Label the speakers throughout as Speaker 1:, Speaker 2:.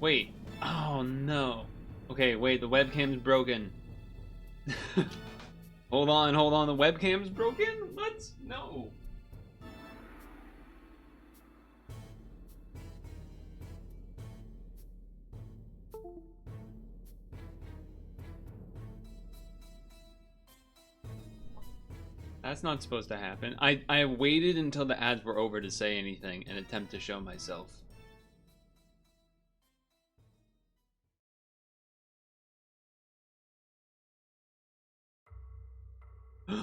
Speaker 1: Wait. Oh no. Okay, wait, the webcam's broken. Hold on, the webcam's broken? What? No. That's not supposed to happen. I waited until the ads were over to say anything and attempt to show myself.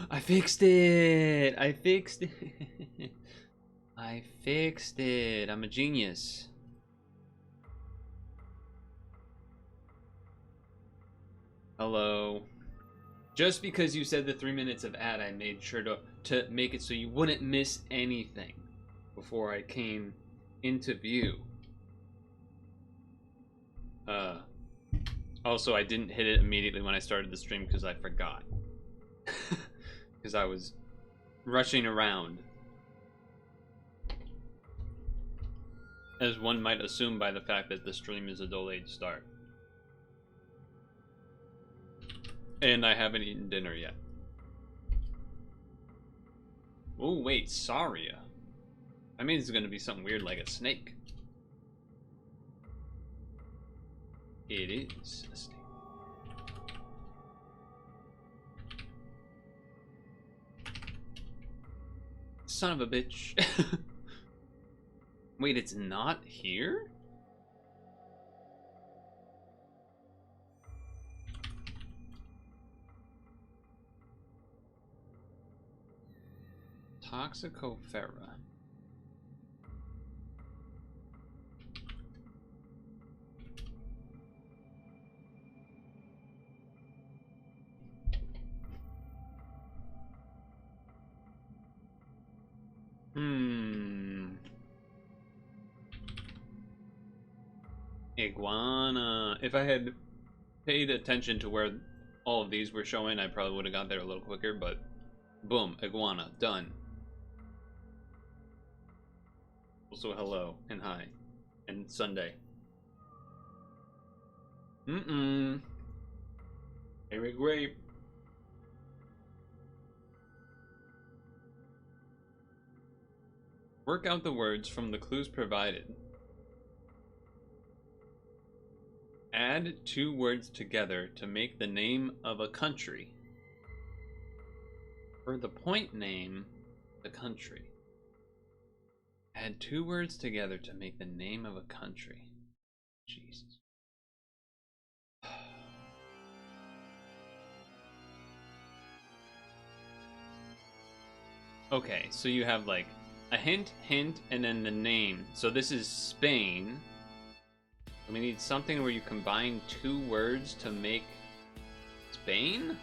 Speaker 1: I fixed it! I fixed it! I fixed it! I'm a genius. Hello. Just because you said the 3 minutes of ad, I made sure to make it so you wouldn't miss anything before I came into view. Also, I didn't hit it immediately when I started the stream because I forgot. Because I was rushing around. As one might assume by the fact that the stream is a delayed start. And I haven't eaten dinner yet. Oh, wait, Saria. That means it's gonna be something weird like a snake. It is a snake. Son of a bitch. Wait, it's not here? Toxicofera. Iguana. If I had paid attention to where all of these were showing, I probably would have got there a little quicker, but boom, iguana, done. Also hello, and hi, and Sunday. Very grape. Work out the words from the clues provided. Add 2 words together to make the name of a country. For the point name, the country. Add 2 words together to make the name of a country. Jesus. Okay, so you have like a hint, and then the name. So this is Spain. We need something where you combine 2 words to make Spain?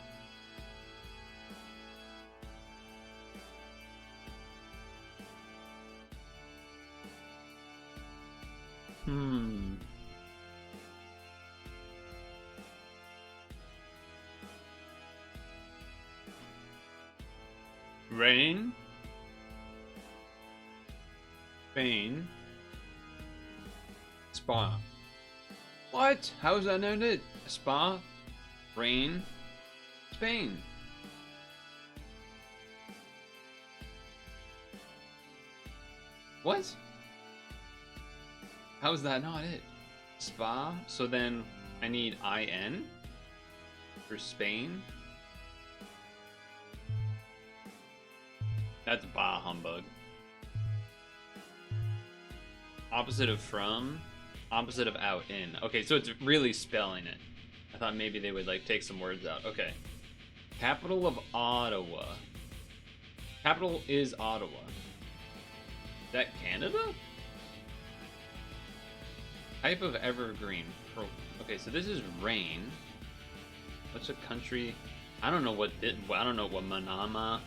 Speaker 1: Rain. Spain. Spa. What? How is that known it? Spa. Rain. Spain. What? How is that not it? Spa. So then I need IN for Spain. That's bah humbug. Opposite of from, opposite of out, in. Okay, so it's really spelling it. I thought maybe they would like take some words out. Okay. Capital of Ottawa. Capital is Ottawa. Is that Canada? Type of evergreen. Okay, so this is rain. What's a country? I don't know what I don't know what Manama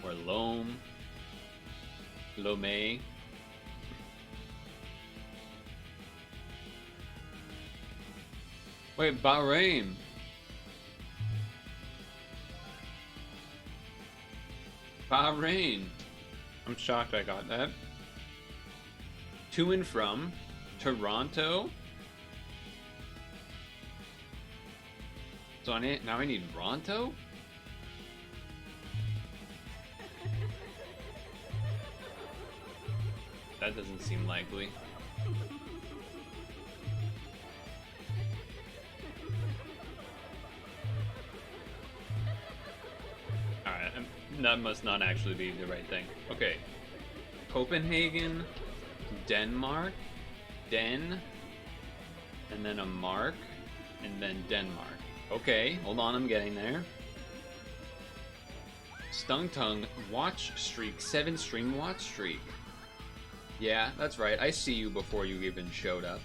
Speaker 1: or Lome. Lomé. Wait, Bahrain. Bahrain. I'm shocked I got that. To and from. Toronto. So now I need Ronto? That doesn't seem likely. Alright, that must not actually be the right thing. Okay. Copenhagen, Denmark, Den, and then a mark, and then Denmark. Okay, hold on, I'm getting there. Stung watch streak, 7 stream watch streak. Yeah, that's right. I see you before you even showed up.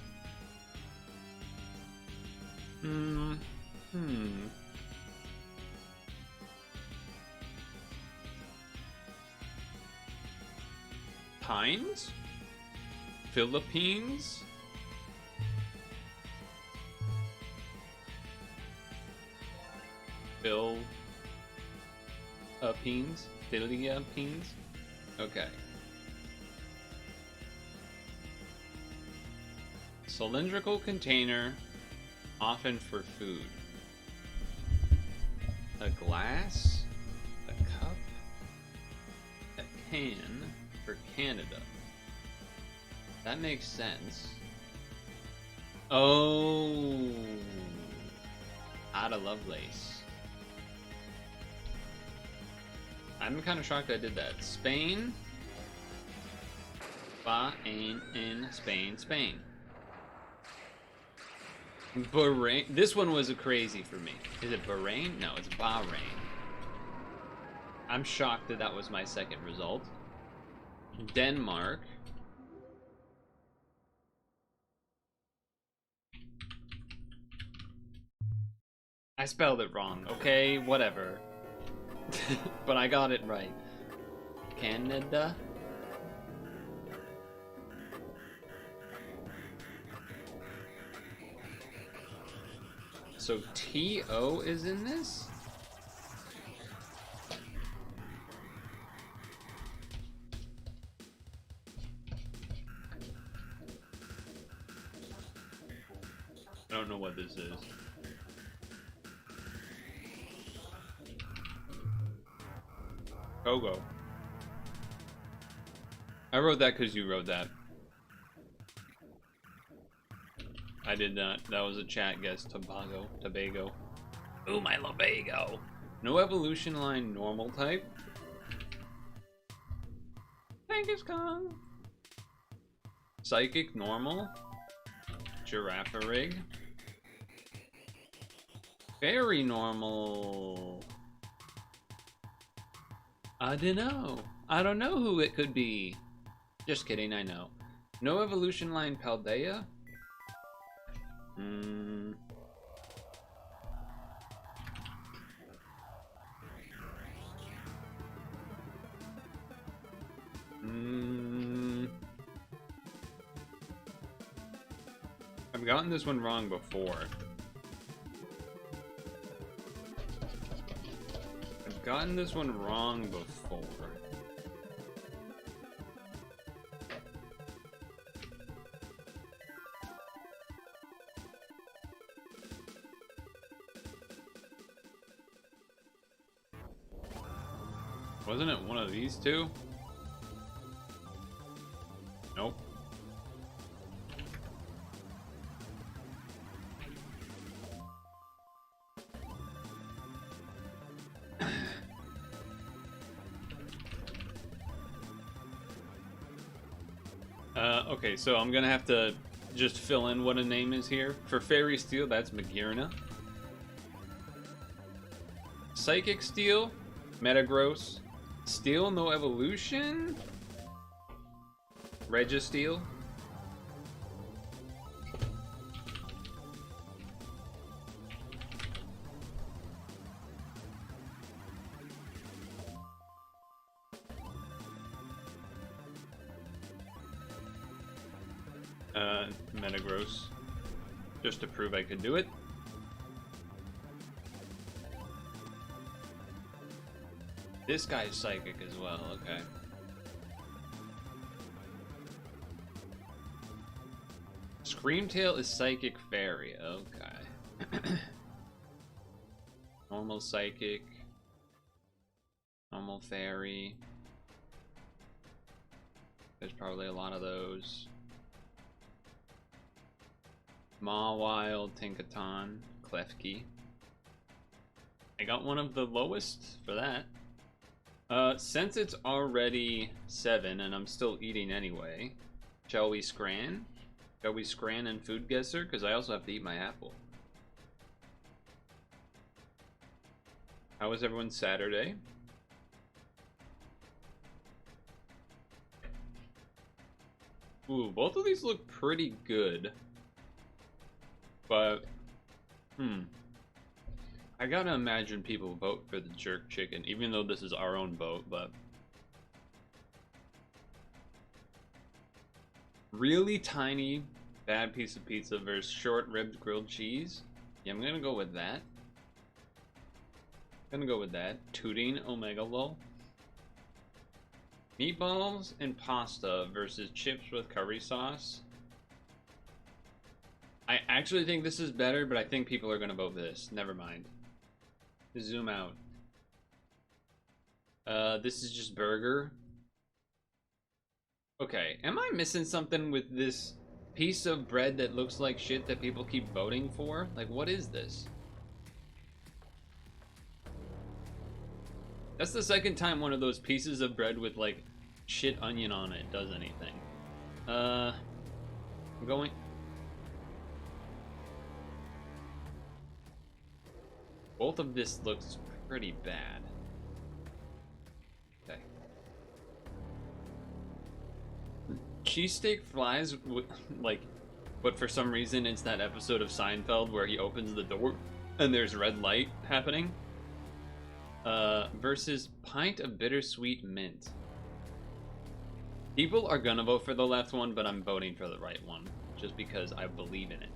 Speaker 1: Pines? Philippines? Philippines? Okay. Cylindrical container, often for food. A glass, a cup, a can for Canada. That makes sense. Oh, Ada Lovelace. I'm kind of shocked I did that. Spain. Spain. Bahrain. This one was crazy for me. Is it Bahrain? No, it's Bahrain. I'm shocked that that was my second result. Denmark. I spelled it wrong. Okay, whatever. But I got it right. Canada. So T-O is in this? I don't know what this is. Togo. I wrote that because you wrote that. I did not. That was a chat guess. Tobago. Ooh, my Labago. No evolution line normal type. Genghis Khan. Psychic normal. Giraffe-rig. Fairy normal. I don't know. I don't know who it could be. Just kidding, I know. No evolution line Paldea? I've gotten this one wrong before. Gotten this one wrong before. Wasn't it one of these two? Nope. Okay, so I'm gonna have to just fill in what a name is here. For Fairy Steel, that's Magirna. Psychic Steel, Metagross. Steel, no evolution? Registeel. Metagross. Just to prove I could do it. This guy's psychic as well, okay. Screamtail is Psychic Fairy, okay. Normal psychic. Normal fairy. There's probably a lot of those. Mawile, Tinkaton, Klefki. I got one of the lowest for that. Since it's already 7 and I'm still eating anyway, shall we scran? Shall we scran and food guesser? Because I also have to eat my apple. How was everyone's Saturday? Ooh, both of these look pretty good. But, I gotta imagine people vote for the jerk chicken, even though this is our own vote, but... Really tiny, bad piece of pizza versus short-ribbed grilled cheese? Yeah, I'm gonna go with that. Tooting Omega Lol. Meatballs and pasta versus chips with curry sauce. I actually think this is better, but I think people are gonna vote this. Never mind. Zoom out. This is just burger. Okay, am I missing something with this piece of bread that looks like shit that people keep voting for? Like, what is this? That's the second time one of those pieces of bread with, like, shit onion on it does anything. I'm going... Both of this looks pretty bad. Okay. Cheesesteak flies, like, but for some reason it's that episode of Seinfeld where he opens the door and there's red light happening. Versus pint of bittersweet mint. People are gonna vote for the left one, but I'm voting for the right one, just because I believe in it.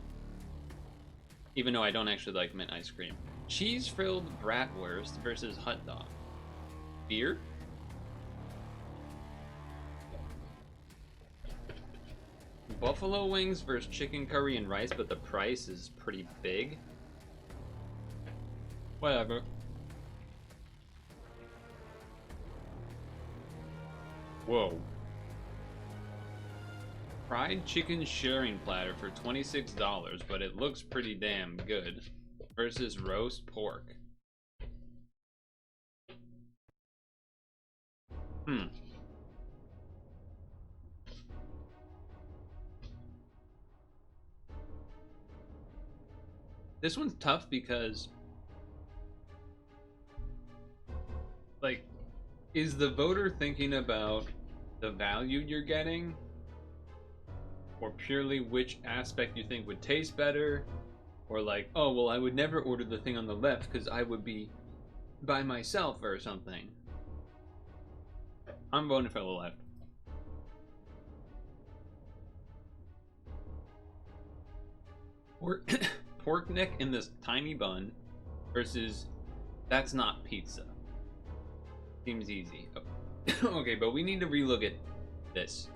Speaker 1: Even though I don't actually like mint ice cream. Cheese-filled bratwurst versus hot dog. Beer? Buffalo wings versus chicken curry and rice, but the price is pretty big. Whatever. Whoa. Fried chicken sharing platter for $26, but it looks pretty damn good. Versus roast pork. This one's tough because, like, is the voter thinking about the value you're getting, or purely which aspect you think would taste better, or like, oh, well, I would never order the thing on the left because I would be by myself or something? I'm voting for the left. Pork neck in this tiny bun versus that's not pizza. Seems easy. Okay, but we need to relook at this.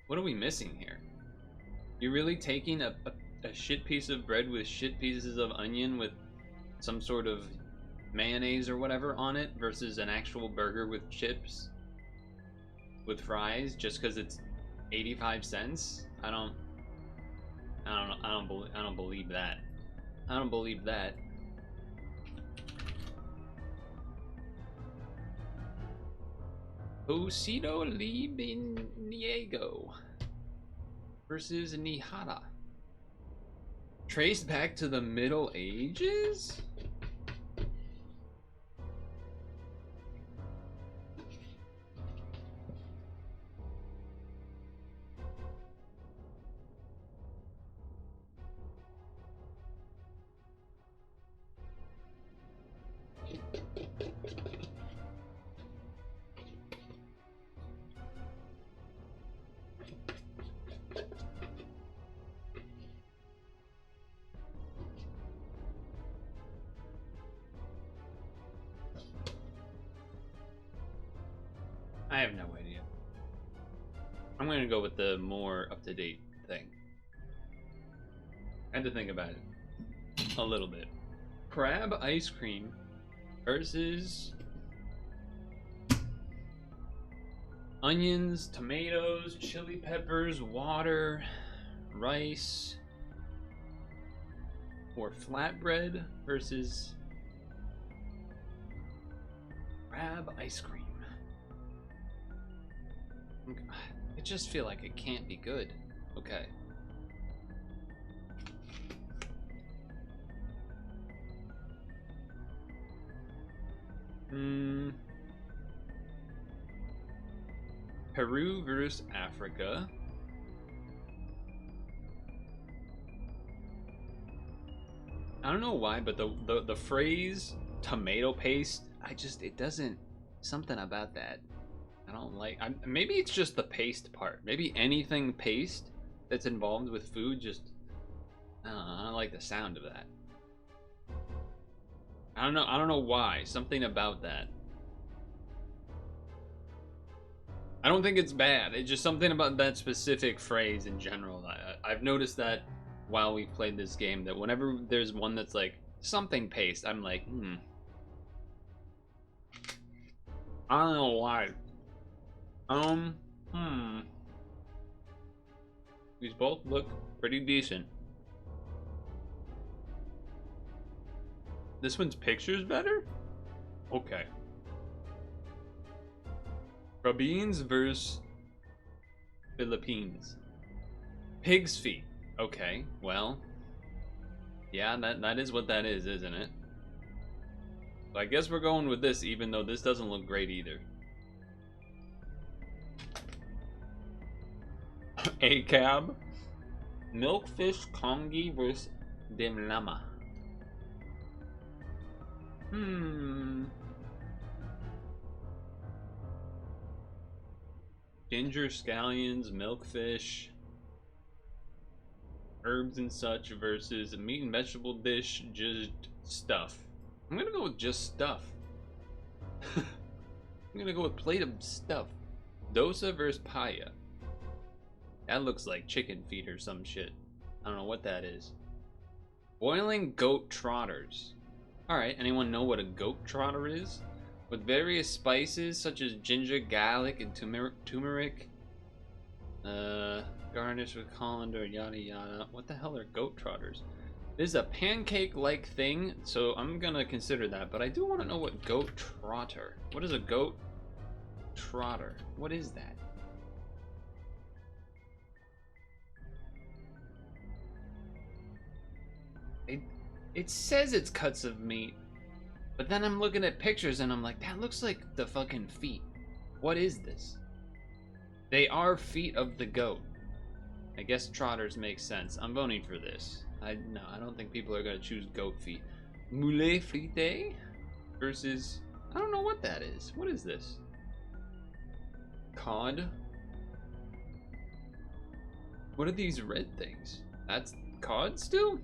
Speaker 1: What are we missing here? You're really taking a shit piece of bread with shit pieces of onion with some sort of mayonnaise or whatever on it versus an actual burger with chips with fries just because it's 85 cents? I don't believe that. I don't believe that. Osido Libiniego versus Nihara. Traced back to the Middle Ages? I have no idea. I'm gonna go with the more up-to-date thing. I had to think about it. A little bit. Crab ice cream versus onions, tomatoes, chili peppers, water, rice, or flatbread versus crab ice cream. I just feel like it can't be good. Okay. Peru versus Africa. I don't know why, but the phrase tomato paste, it doesn't, something about that I don't like. Maybe it's just the paste part. Maybe anything paste that's involved with food just, I don't like the sound of that. I don't know why. Something about that. I don't think it's bad. It's just something about that specific phrase in general. I've noticed that while we've played this game, that whenever there's one that's like something paste, I'm like, I don't know why. These both look pretty decent. This one's pictures better? Okay. Philippines versus Philippines. Pig's feet. Okay, well, yeah, that is what that is, isn't it? So I guess we're going with this, even though this doesn't look great either. A-cab. Milkfish congee versus dim lama. Ginger scallions, milkfish, herbs and such versus a meat and vegetable dish, just stuff. I'm gonna go with just stuff. I'm gonna go with plate of stuff. Dosa versus paya. That looks like chicken feet or some shit. I don't know what that is. Boiling goat trotters. Alright, anyone know what a goat trotter is? With various spices such as ginger, garlic, and turmeric. Garnished with colander, yada yada. What the hell are goat trotters? This is a pancake-like thing, so I'm gonna consider that. But I do want to know what goat trotter. What is a goat trotter? What is that? It says it's cuts of meat, but then I'm looking at pictures and I'm like, that looks like the fucking feet. What is this? They are feet of the goat. I guess trotters make sense. I'm voting for this. No, I don't think people are gonna choose goat feet. Moulet frité versus, I don't know what that is. What is this? Cod? What are these red things? That's cod still?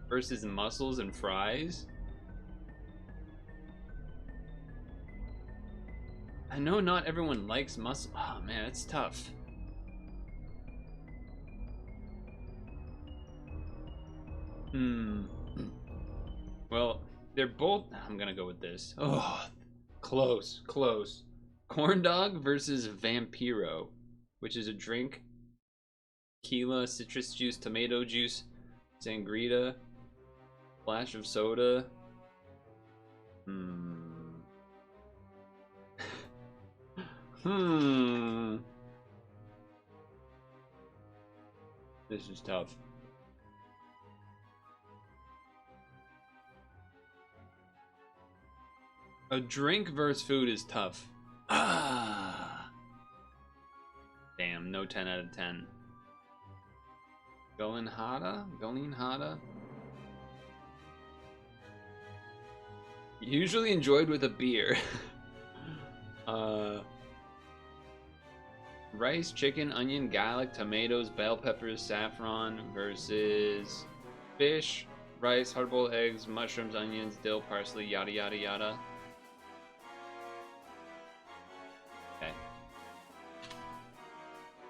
Speaker 1: Versus mussels and fries. I know not everyone likes mussel. Oh man, it's tough. Well, they're both. I'm gonna go with this. Oh, close. Corn dog versus Vampiro, which is a drink. Tequila, citrus juice, tomato juice, sangria. Flash of soda. This is tough. A drink versus food is tough. Damn, no 10 out of 10. Golinhada? Usually enjoyed with a beer. Rice, chicken, onion, garlic, tomatoes, bell peppers, saffron versus fish, rice, hard-boiled eggs, mushrooms, onions, dill, parsley, yada yada yada. Okay.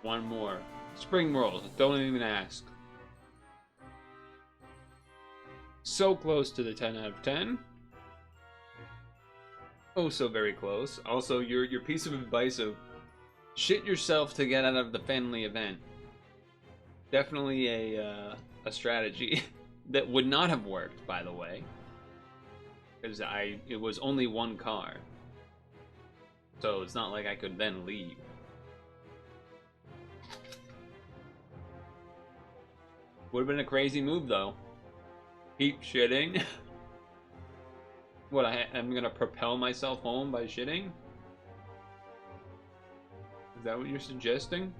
Speaker 1: One more. Spring rolls. Don't even ask. So close to the 10 out of 10. Oh, so very close. Also, your piece of advice of shit yourself to get out of the family event. Definitely a strategy that would not have worked, by the way, because it was only one car, so it's not like I could then leave. Would have been a crazy move though. Keep shitting. What, I'm gonna propel myself home by shitting? Is that what you're suggesting?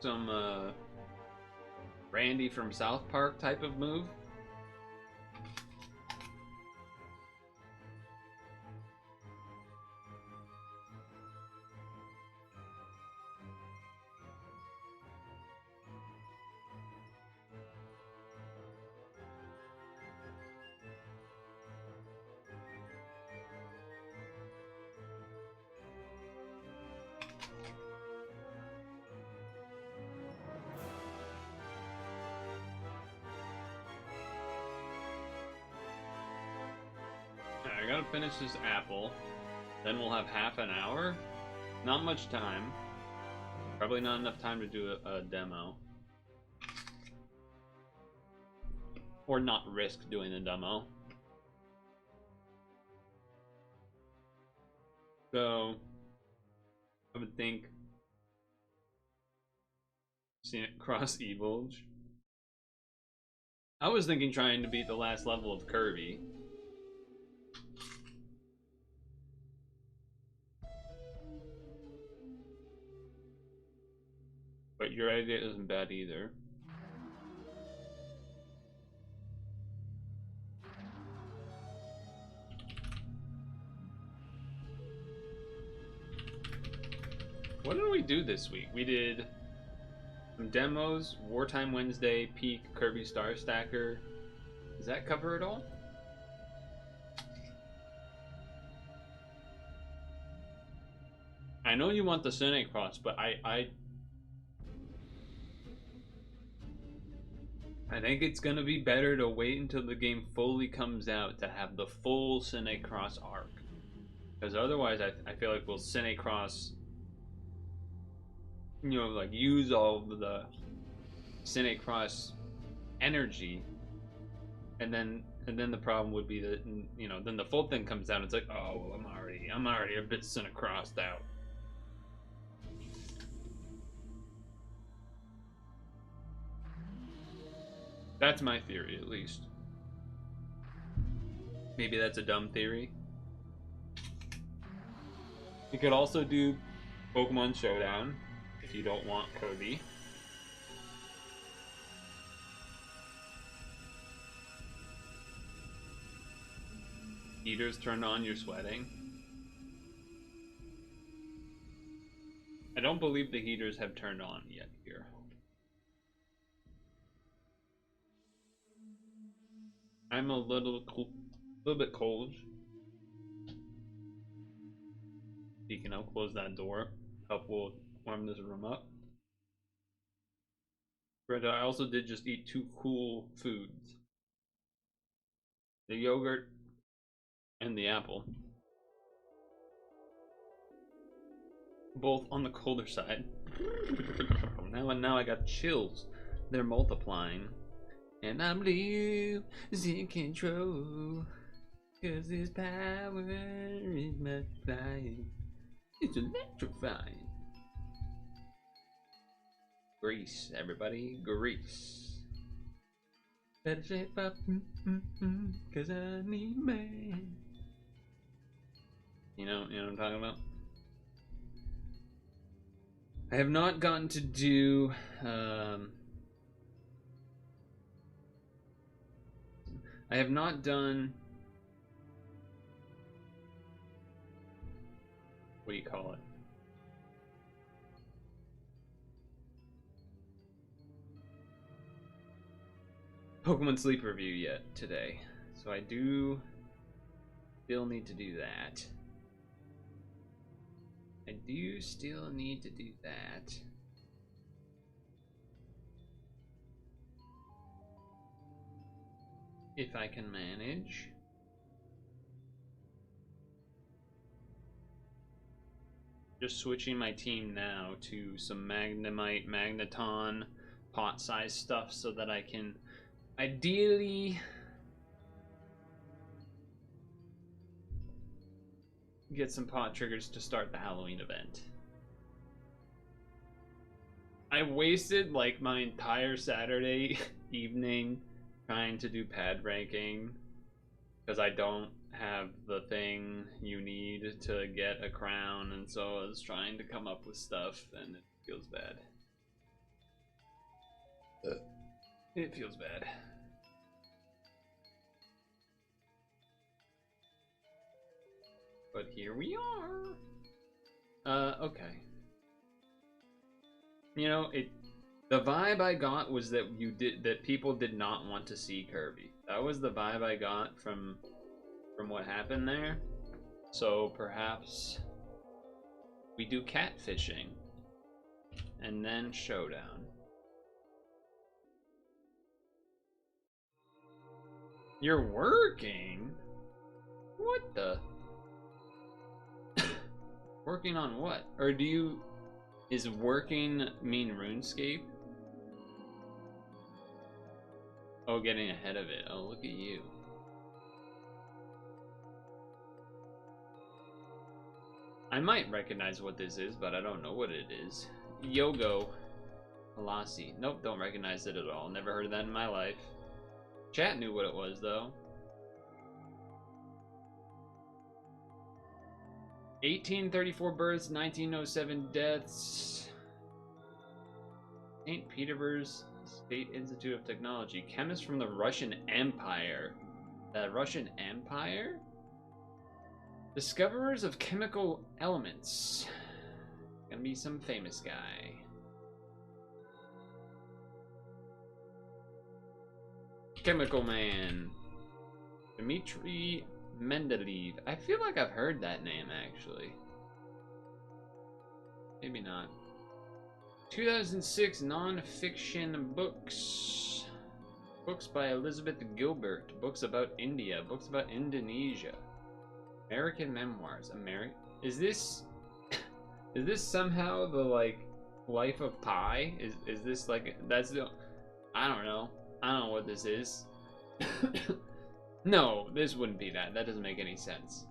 Speaker 1: Some Randy from South Park type of move? I gotta finish this apple, then we'll have half an hour. Not much time. Probably not enough time to do a demo. Or not risk doing the demo. So, I would think seeing it cross Evulge. I was thinking trying to beat the last level of Kirby. But your idea isn't bad either. What did we do this week? We did some demos, Wartime Wednesday, Peak, Kirby Star Stacker. Does that cover it all? I know you want the Cynic Cross, but I think it's gonna be better to wait until the game fully comes out to have the full Cynic Cross arc. Because otherwise I feel like we'll Cynic Cross, you know, like use all of the Cynic Cross energy, and then the problem would be that, you know, then the full thing comes out and it's like, oh well, I'm already a bit Cynic Crossed out. That's my theory, at least. Maybe that's a dumb theory. You could also do Pokemon Showdown if you don't want Kirby. Heaters turned on, you're sweating. I don't believe the heaters have turned on yet here. I'm a little bit cold. You can help close that door. Help will warm this room up. But I also did just eat 2 cool foods. The yogurt and the apple. Both on the colder side. Now I got chills. They're multiplying. And I'm losing control. Cause this power is multiplying. It's electrifying. Grease, everybody, grease. Better shape up, cause I need a man. You know what I'm talking about? I have not gotten to do, I have not done, what do you call it? Pokemon Sleep review yet today. So I do still need to do that. I do still need to do that. if I can manage. Just switching my team now to some Magnemite, Magneton, pot-sized stuff so that I can ideally get some pot triggers to start the Halloween event. I wasted like my entire Saturday evening trying to do pad ranking because I don't have the thing you need to get a crown, and so I was trying to come up with stuff and it feels bad. It feels bad. But here we are. Okay. You know, the vibe I got was that people did not want to see Kirby. That was the vibe I got from what happened there. So perhaps we do catfishing and then Showdown. You're working? What the? Working on what? Or do you... Is working mean RuneScape? Oh, getting ahead of it. Oh, look at you. I might recognize what this is, but I don't know what it is. Yogo. Halasi. Nope, don't recognize it at all. Never heard of that in my life. Chat knew what it was, though. 1834 births, 1907 deaths. St. Petersburg State Institute of Technology. Chemist from the Russian Empire. The Russian Empire? Discoverers of chemical elements. Gonna be some famous guy. Chemical Man. Dmitry Mendeleev. I feel like I've heard that name, actually. Maybe not. 2006 non-fiction books. Books by Elizabeth Gilbert. Books about India. Books about Indonesia. American memoirs. Is this somehow the, like, Life of Pi? Is this like, that's the, I don't know what this is. No, this wouldn't be that. That doesn't make any sense.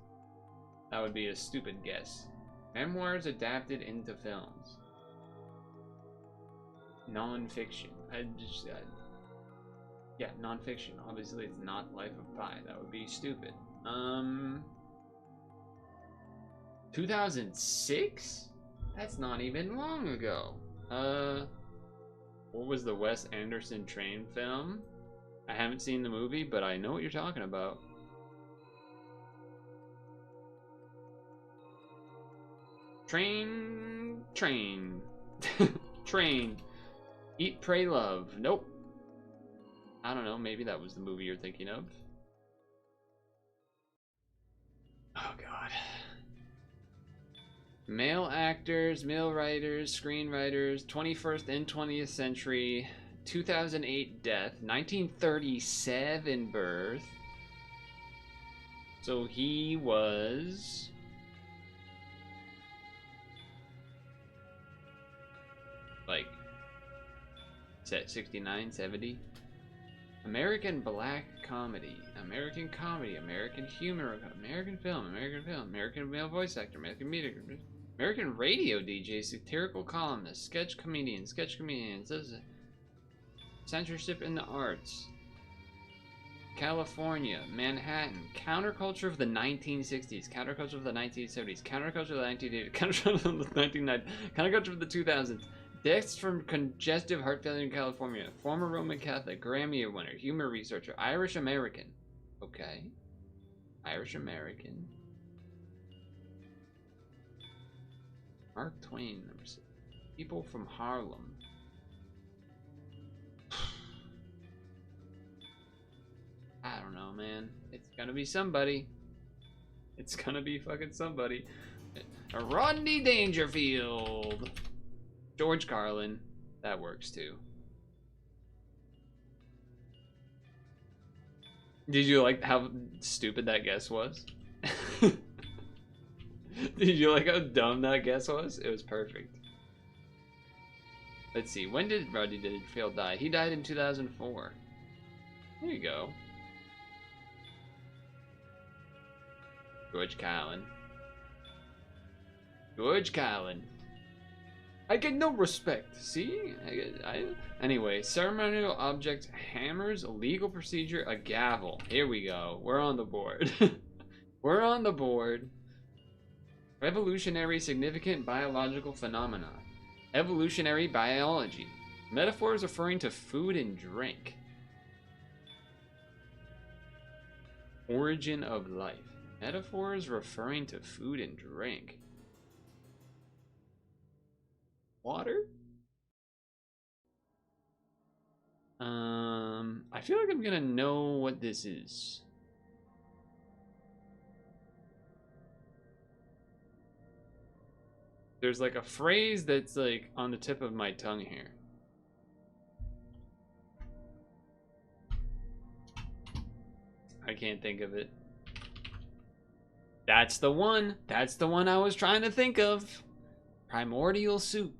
Speaker 1: That would be a stupid guess. Memoirs adapted into films. Non-fiction. Yeah, non-fiction. Obviously, it's not Life of Pi. That would be stupid. 2006? That's not even long ago. What was the Wes Anderson train film? I haven't seen the movie, but I know what you're talking about. Train. Train. Eat, Pray, Love. Nope. I don't know, maybe that was the movie you're thinking of. Oh, God. Male actors, male writers, screenwriters, 21st and 20th century, 2008 death, 1937 birth. So he was... like, 69, 70? American black comedy, American comedy, American humor, American film, American male voice actor, American media, American radio DJ, satirical columnist, sketch comedians, censorship in the arts, California, Manhattan, counterculture of the 1960s, counterculture of the 1970s, counterculture of the 1980s, counterculture of the 1990s, counterculture of the 2000s, deaths from congestive heart failure in California, former Roman Catholic, Grammy winner, humor researcher, Irish American. Okay. Irish American. Mark Twain, number 6. People from Harlem. I don't know, man. It's gonna be somebody. It's gonna be fucking somebody. Rodney Dangerfield. George Carlin. That works too. Did you like how stupid that guess was? Did you like how dumb that guess was? It was perfect. Let's see. When did Roddy Dangerfield die? He died in 2004. There you go. George Carlin. George Carlin. I get no respect. See? Anyway, ceremonial object, hammers, legal procedure, a gavel. Here we go. We're on the board. We're on the board. Revolutionary significant biological phenomena. Evolutionary biology. Metaphors referring to food and drink. Origin of life. Metaphors referring to food and drink. Water? I feel like I'm gonna know what this is. There's like a phrase that's like on the tip of my tongue here. I can't think of it. That's the one. That's the one I was trying to think of. Primordial soup.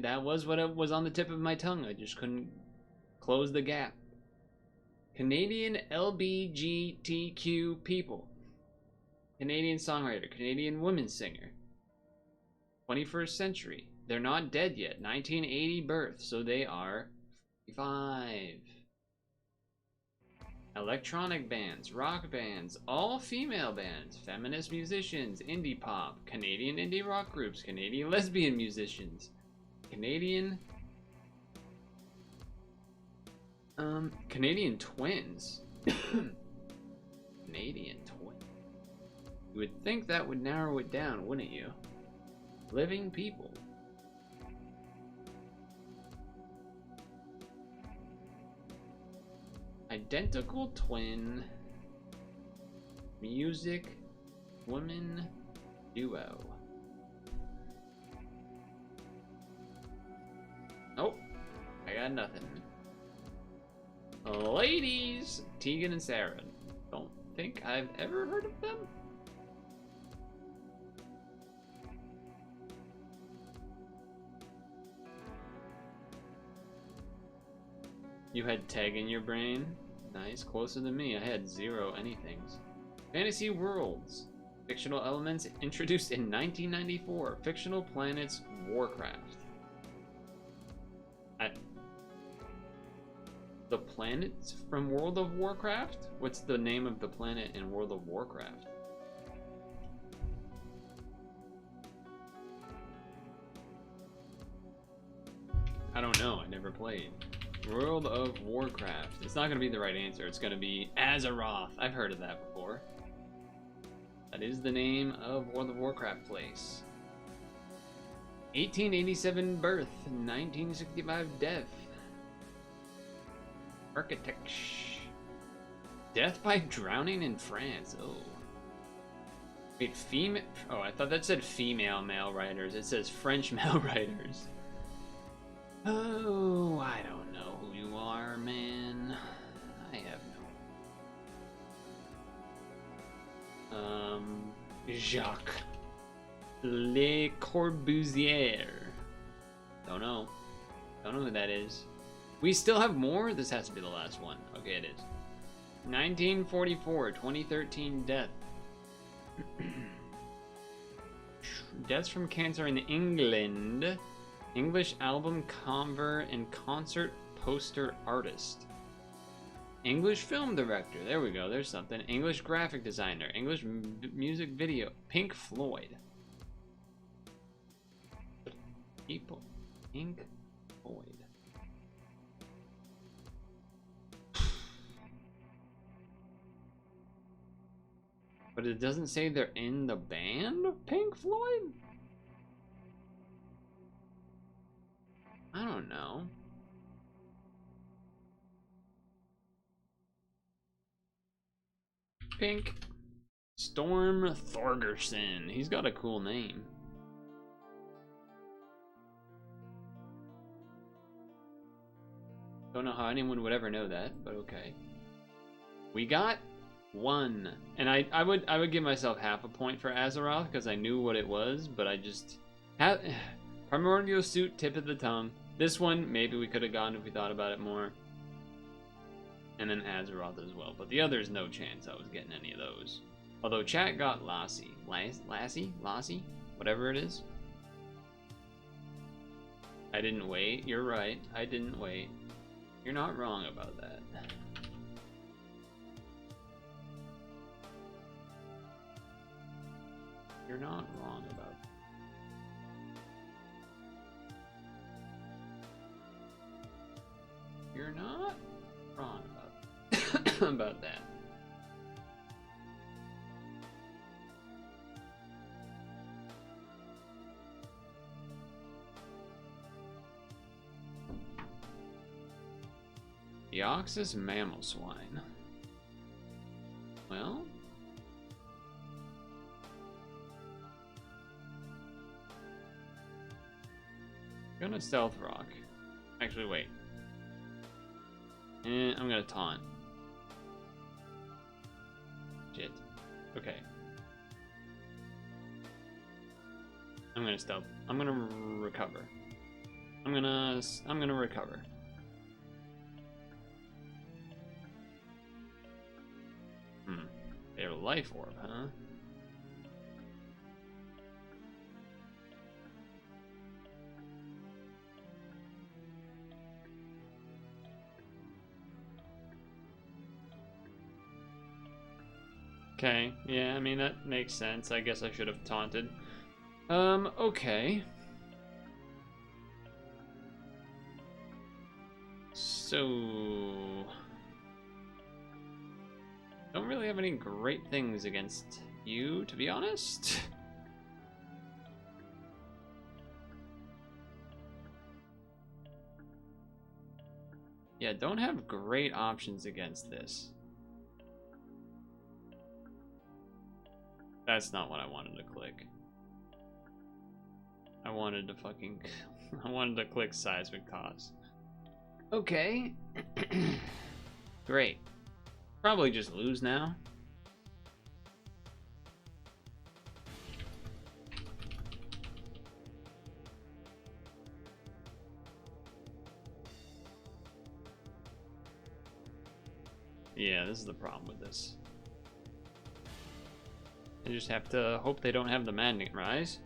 Speaker 1: That was what it was on the tip of my tongue. I just couldn't close the gap. Canadian LBGTQ people. Canadian songwriter. Canadian woman singer. 21st century. They're not dead yet. 1980 birth, so they are 55. Electronic bands, rock bands, all female bands, feminist musicians, indie pop, Canadian indie rock groups, Canadian lesbian musicians, Canadian twins. Canadian twins. You would think that would narrow it down, wouldn't you? Living people. Identical twin. Music. Woman. Duo. Nope. I got nothing. Ladies. Tegan and Sarah. Don't think I've ever heard of them. You had Tag in your brain? Nice, closer than me. I had 0 anythings. Fantasy worlds. Fictional elements introduced in 1994. Fictional planets, Warcraft. The planets from World of Warcraft? What's the name of the planet in World of Warcraft? I don't know, I never played. World of Warcraft. It's not going to be the right answer. It's going to be Azeroth. I've heard of that before. That is the name of World of Warcraft place. 1887 birth, 1965 death. Architect. Death by drowning in France. Oh. Wait, female. Oh, I thought that said female male writers. It says French male writers. Oh, I don't know who you are, man. I have no. Jacques Le Corbusier. Don't know. Don't know who that is. We still have more? This has to be the last one. Okay, it is. 1944, 2013 death. Deaths from cancer in England. English album cover and concert poster artist. English film director. There we go. There's something. English graphic designer. English music video. Pink Floyd. People. Pink Floyd. But it doesn't say they're in the band of Pink Floyd? I don't know. Pink. Storm Thorgerson. He's got a cool name. Don't know how anyone would ever know that, but okay. We got 1. And I would give myself half a point for Azeroth because I knew what it was, but I just have Primordial Suit, tip of the tongue. This one maybe we could have gotten if we thought about it more. And then Azeroth as well, but the others no chance I was getting any of those. Although chat got Lassie, whatever it is. I didn't wait. You're right. I didn't wait. You're not wrong about that. You're not wrong about that. You're not wrong about that. The Oxus mammal swine. Well, gonna stealth rock. Actually, wait. I'm gonna taunt. Shit. Okay. I'm gonna stealth. I'm gonna recover. I'm gonna recover. Their life orb, huh? Okay, yeah, I mean, that makes sense. I guess I should have taunted. Okay. So... don't really have any great things against you, to be honest. Yeah, don't have great options against this. That's not what I wanted to click. I wanted to fucking... I wanted to click Seismic Toss. Okay. Great. Probably just lose now. Yeah, this is the problem with this. I just have to hope they don't have the Maddening Rise.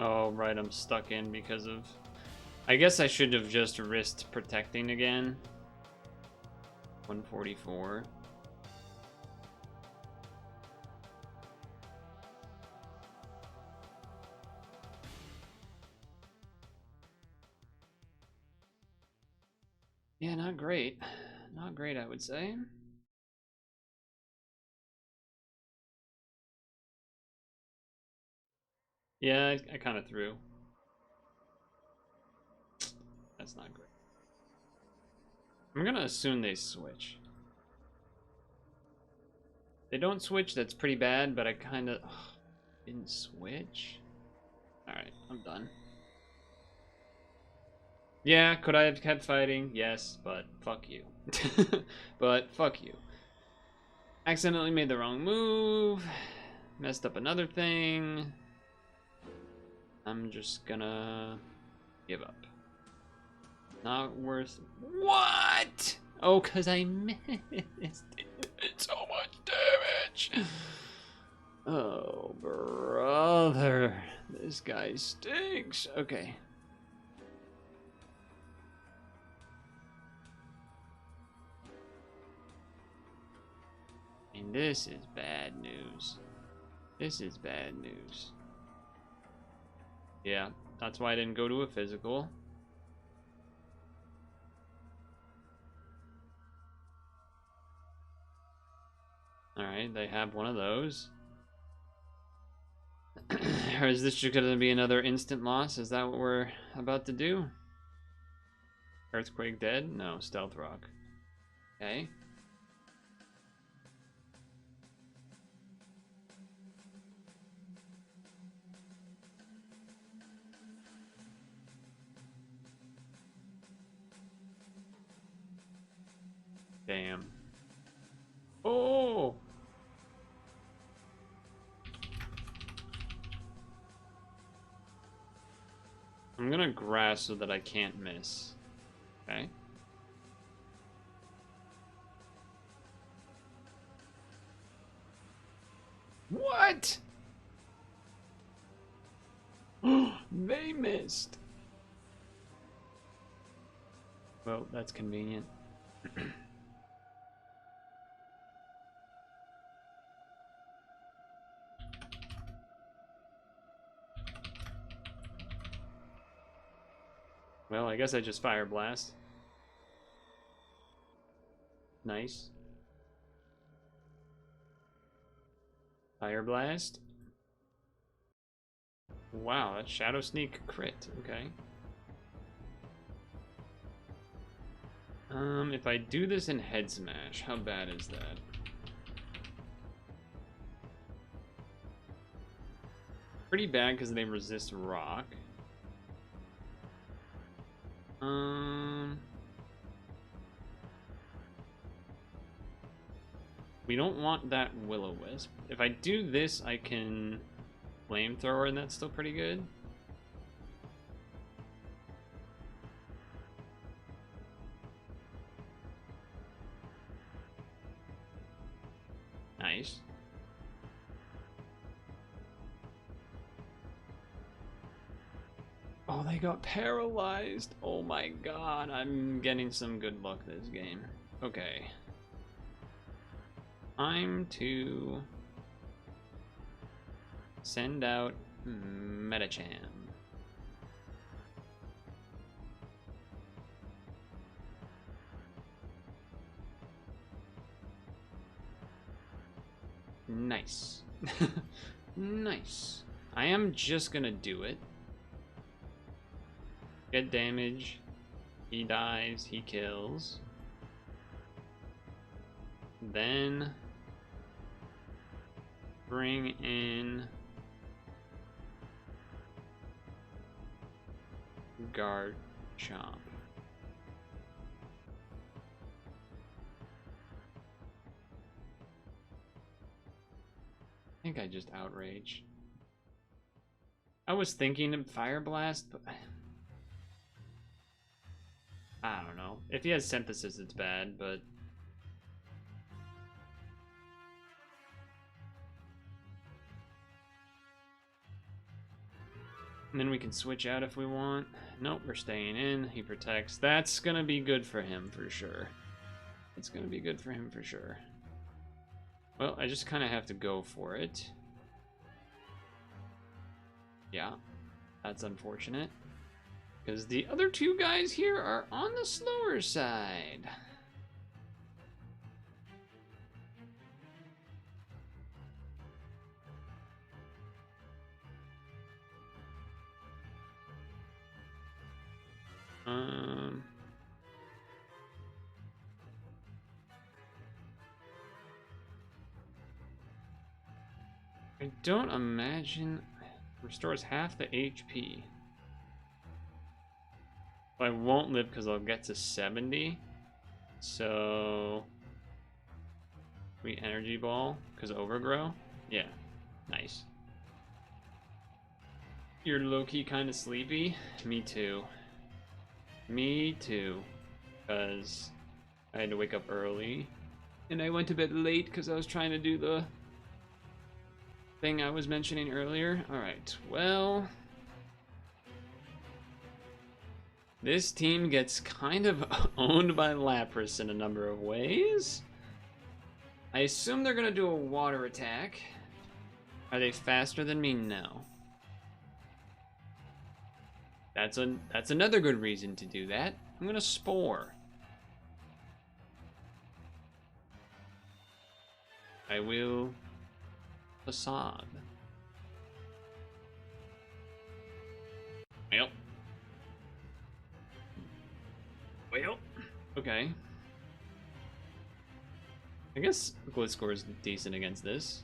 Speaker 1: Oh, right, I'm stuck in because of... I guess I should have just risked protecting again. 144. Yeah, not great. Not great, I would say. Yeah, I kind of threw. That's not great. I'm gonna assume they switch. They don't switch, that's pretty bad, but I kind of didn't switch. Alright, I'm done. Yeah, could I have kept fighting? Yes, but fuck you. But fuck you. Accidentally made the wrong move. Messed up another thing. I'm just gonna give up. Not worth... What? Oh, because I missed. It's so much damage. Oh, brother. This guy stinks. Okay. And this is bad news. This is bad news. Yeah, that's why I didn't go to a physical. Alright, they have one of those. Or is this just gonna be another instant loss? Is that what we're about to do? Earthquake dead? No, Stealth Rock. Okay. Damn. Oh! I'm gonna grass so that I can't miss. Okay. What? They missed. Well, that's convenient. Well, I guess I just Fire Blast. Nice. Fire Blast. Wow, that's Shadow Sneak crit. Okay. If I do this in Head Smash, how bad is that? Pretty bad because they resist rock. We don't want that Will-O-Wisp. If I do this, I can Flamethrower, and that's still pretty good. Nice. Oh, they got paralyzed. Oh my god, I'm getting some good luck this game. Okay. Time to send out Metachan. Nice. Nice. I am just gonna do it. Get damage. He dies. He kills. Then bring in Guard Chomp. I think I just Outrage. I was thinking of Fire Blast, but I don't know. If he has Synthesis, it's bad, but and then we can switch out if we want. Nope, we're staying in. He protects. That's gonna be good for him for sure. It's gonna be good for him for sure. Well, I just kind of have to go for it. Yeah, that's unfortunate. Because the other two guys here are on the slower side. I don't imagine restores half the HP. I won't live because I'll get to 70. So we Energy Ball because Overgrow. Yeah, nice. You're low-key kind of sleepy. Me too. Me too. Because I had to wake up early. And I went to bed late because I was trying to do the thing I was mentioning earlier. Alright, well, this team gets kind of owned by Lapras in a number of ways. I assume they're gonna do a water attack. Are they faster than me? No. That's another good reason to do that. I'm gonna Spore. I will facade. Well. Okay. I guess Glitz score is decent against this.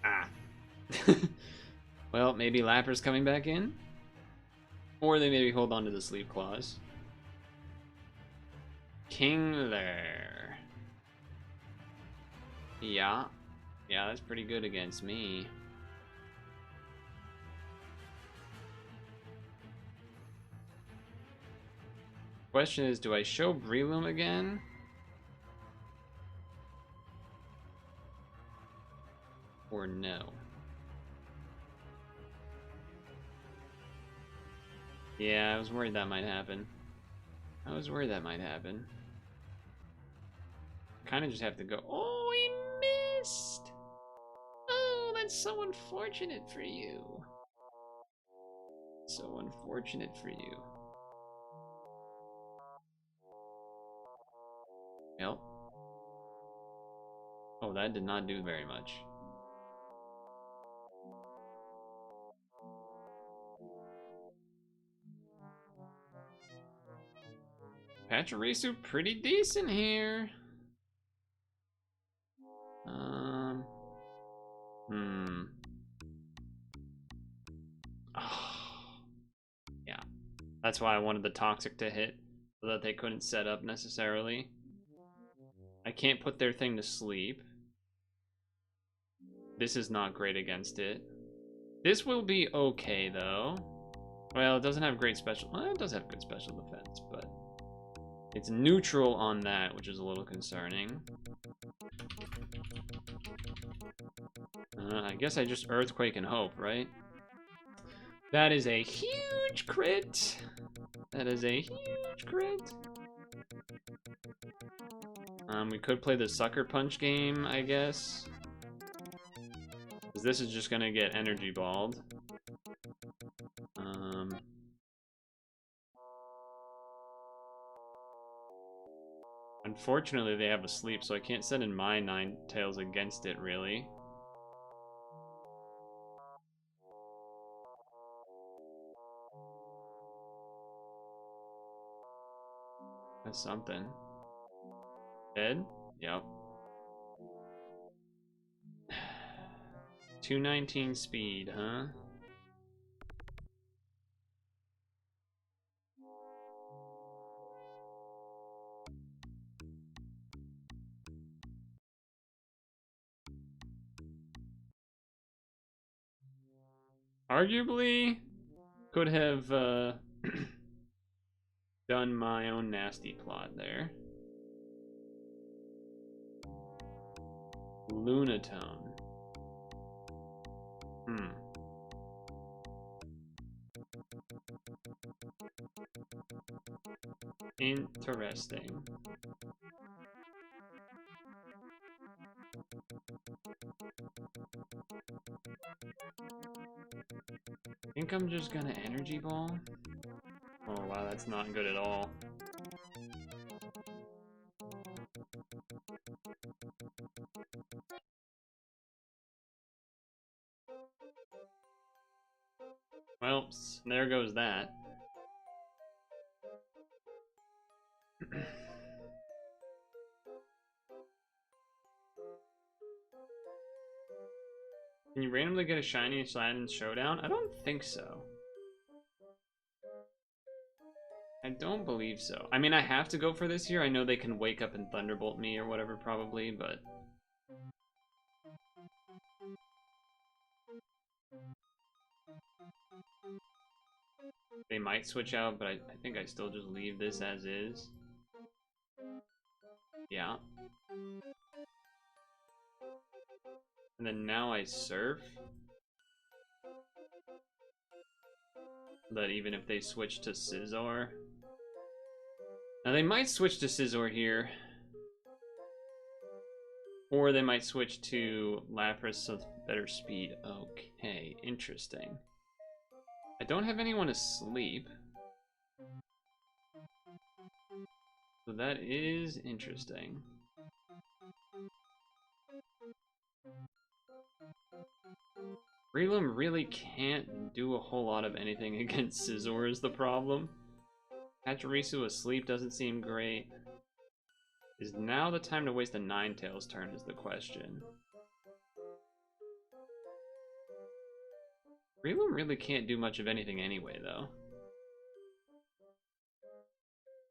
Speaker 1: Ah. Well, maybe Lapper's coming back in? Or they maybe hold on to the sleep clause. Kingler. Yeah. Yeah, that's pretty good against me. Question is, do I show Breloom again? Or no? Yeah, I was worried that might happen. Kind of just have to go. Oh, he missed! Oh, that's so unfortunate for you. So unfortunate for you. Well. Oh, that did not do very much. Pachirisu pretty decent here. Oh. Yeah. That's why I wanted the Toxic to hit, so that they couldn't set up necessarily. I can't put their thing to sleep. This is not great against it. This will be okay, though. Well, it doesn't have great special... Well, it does have good special defense, but... It's neutral on that, which is a little concerning. I guess I just Earthquake and hope, right? That is a huge crit. That is a huge crit. We could play the Sucker Punch game, I guess. Because this is just gonna get energy balled. Unfortunately, they have a sleep, so I can't send in my Ninetales against it, really. That's something. Dead? Yep. 219 speed, huh? Arguably, could have done my own nasty plot there. Lunatone. Interesting. I think I'm just gonna energy ball. Oh wow, that's not good at all. Well, there goes that. Can you randomly get a shiny slide in Showdown? I don't think so. I don't believe so. I mean, I have to go for this here. I know they can wake up and Thunderbolt me or whatever, probably, but... They might switch out, but I think I still just leave this as is. Yeah. And then now I surf. That even if they switch to Scizor. Now they might switch to Scizor here. Or they might switch to Lapras with better speed. Okay, interesting. I don't have anyone asleep. So that is interesting. Relum really can't do a whole lot of anything against Scizor is the problem. Pachirisu asleep doesn't seem great. Is now the time to waste a Ninetales turn is the question. Relum really can't do much of anything anyway, though.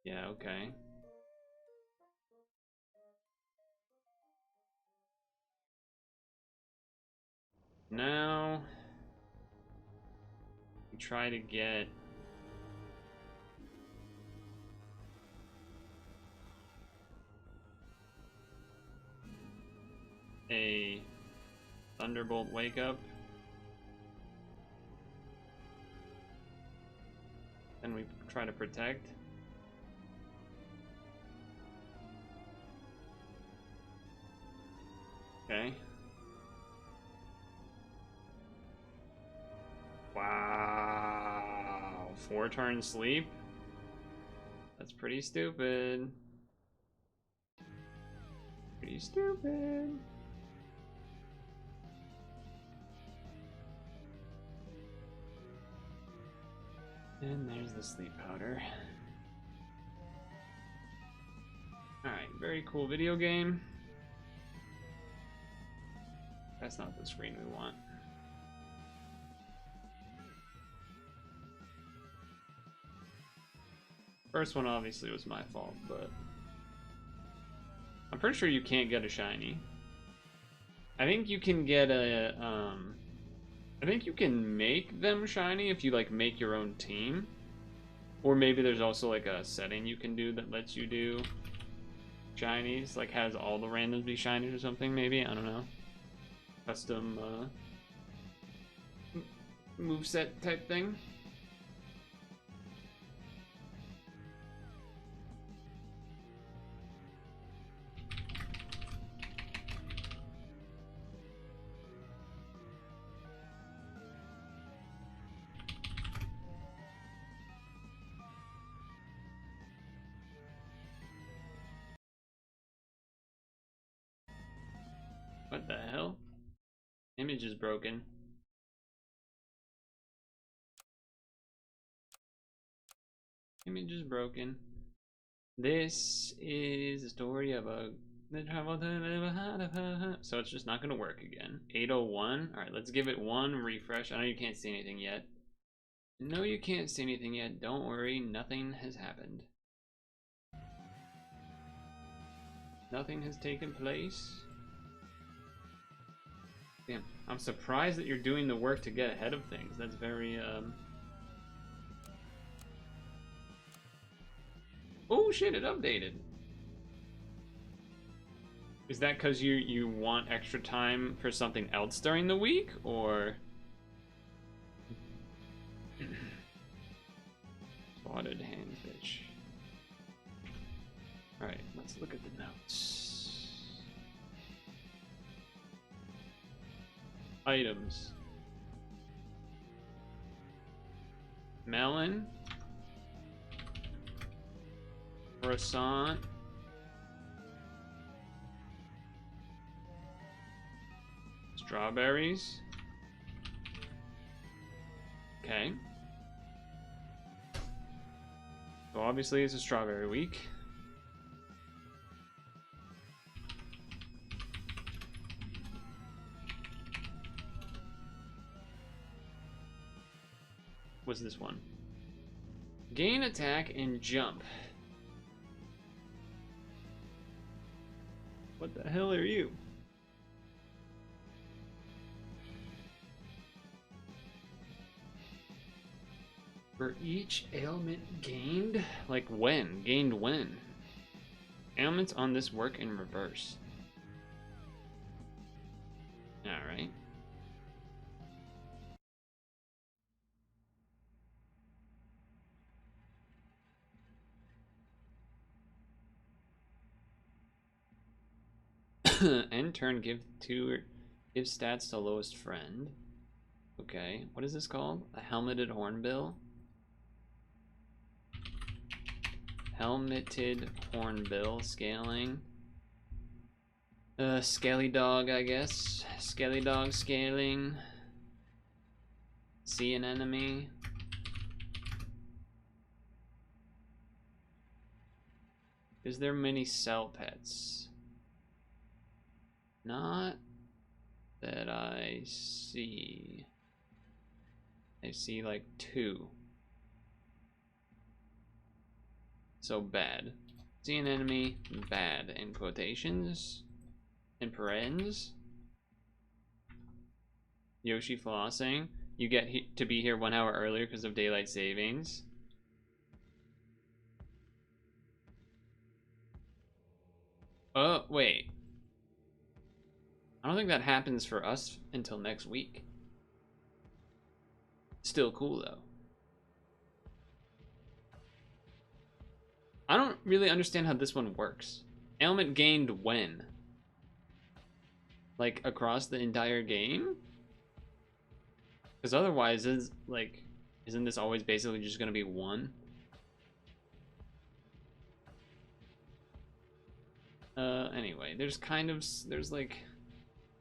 Speaker 1: Yeah, okay. Now we try to get a Thunderbolt wake up. Then we try to protect. Okay. Wow. 4 turn sleep? That's pretty stupid. Pretty stupid. And there's the sleep powder. Alright, very cool video game. That's not the screen we want. First one obviously was my fault, but I'm pretty sure you can't get a shiny. I think you can get a, I think you can make them shiny if you like make your own team. Or maybe there's also like a setting you can do that lets you do shinies, like has all the randoms be shinies or something maybe, I don't know. Custom moveset type thing. What the hell? Image is broken. Image is broken. This is the story of a so it's just not gonna work again. 801. Alright, let's give it one refresh. I know you can't see anything yet. No, you can't see anything yet. Don't worry, nothing has happened. Nothing has taken place. Damn, I'm surprised that you're doing the work to get ahead of things. That's very, oh shit, it updated. Is that because you want extra time for something else during the week, or? Spotted hand bitch. Alright, let's look at the notes. Items. Melon. Croissant. Strawberries. Okay. So obviously it's a strawberry week. What's this one? Gain attack and jump. What the hell are you? For each ailment gained? Like when? Gained when? Ailments on this work in reverse. Alright. End turn, give stats to lowest friend. Okay, what is this called? A helmeted hornbill? Helmeted hornbill, scaling. Scaly dog, I guess. Scaly dog scaling. See an enemy. Is there many cell pets? Not that I see. I see like 2. So bad. See an enemy, bad in quotations, in parens. Yoshi flossing. You get to be here 1 hour earlier because of daylight savings. Oh, wait. I don't think that happens for us until next week. Still cool though. I don't really understand how this one works. Ailment gained when? Like across the entire game? Because otherwise, isn't this always basically just gonna be 1? Anyway, there's like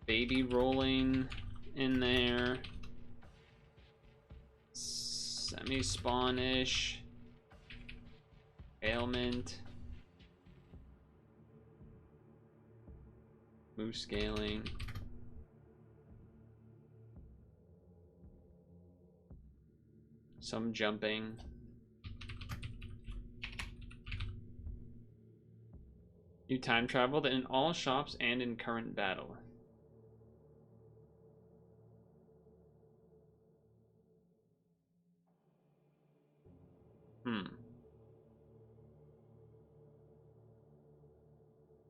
Speaker 1: baby rolling in there. Semi-spawn-ish. Ailment. Move scaling. Some jumping. You time traveled in all shops and in current battle.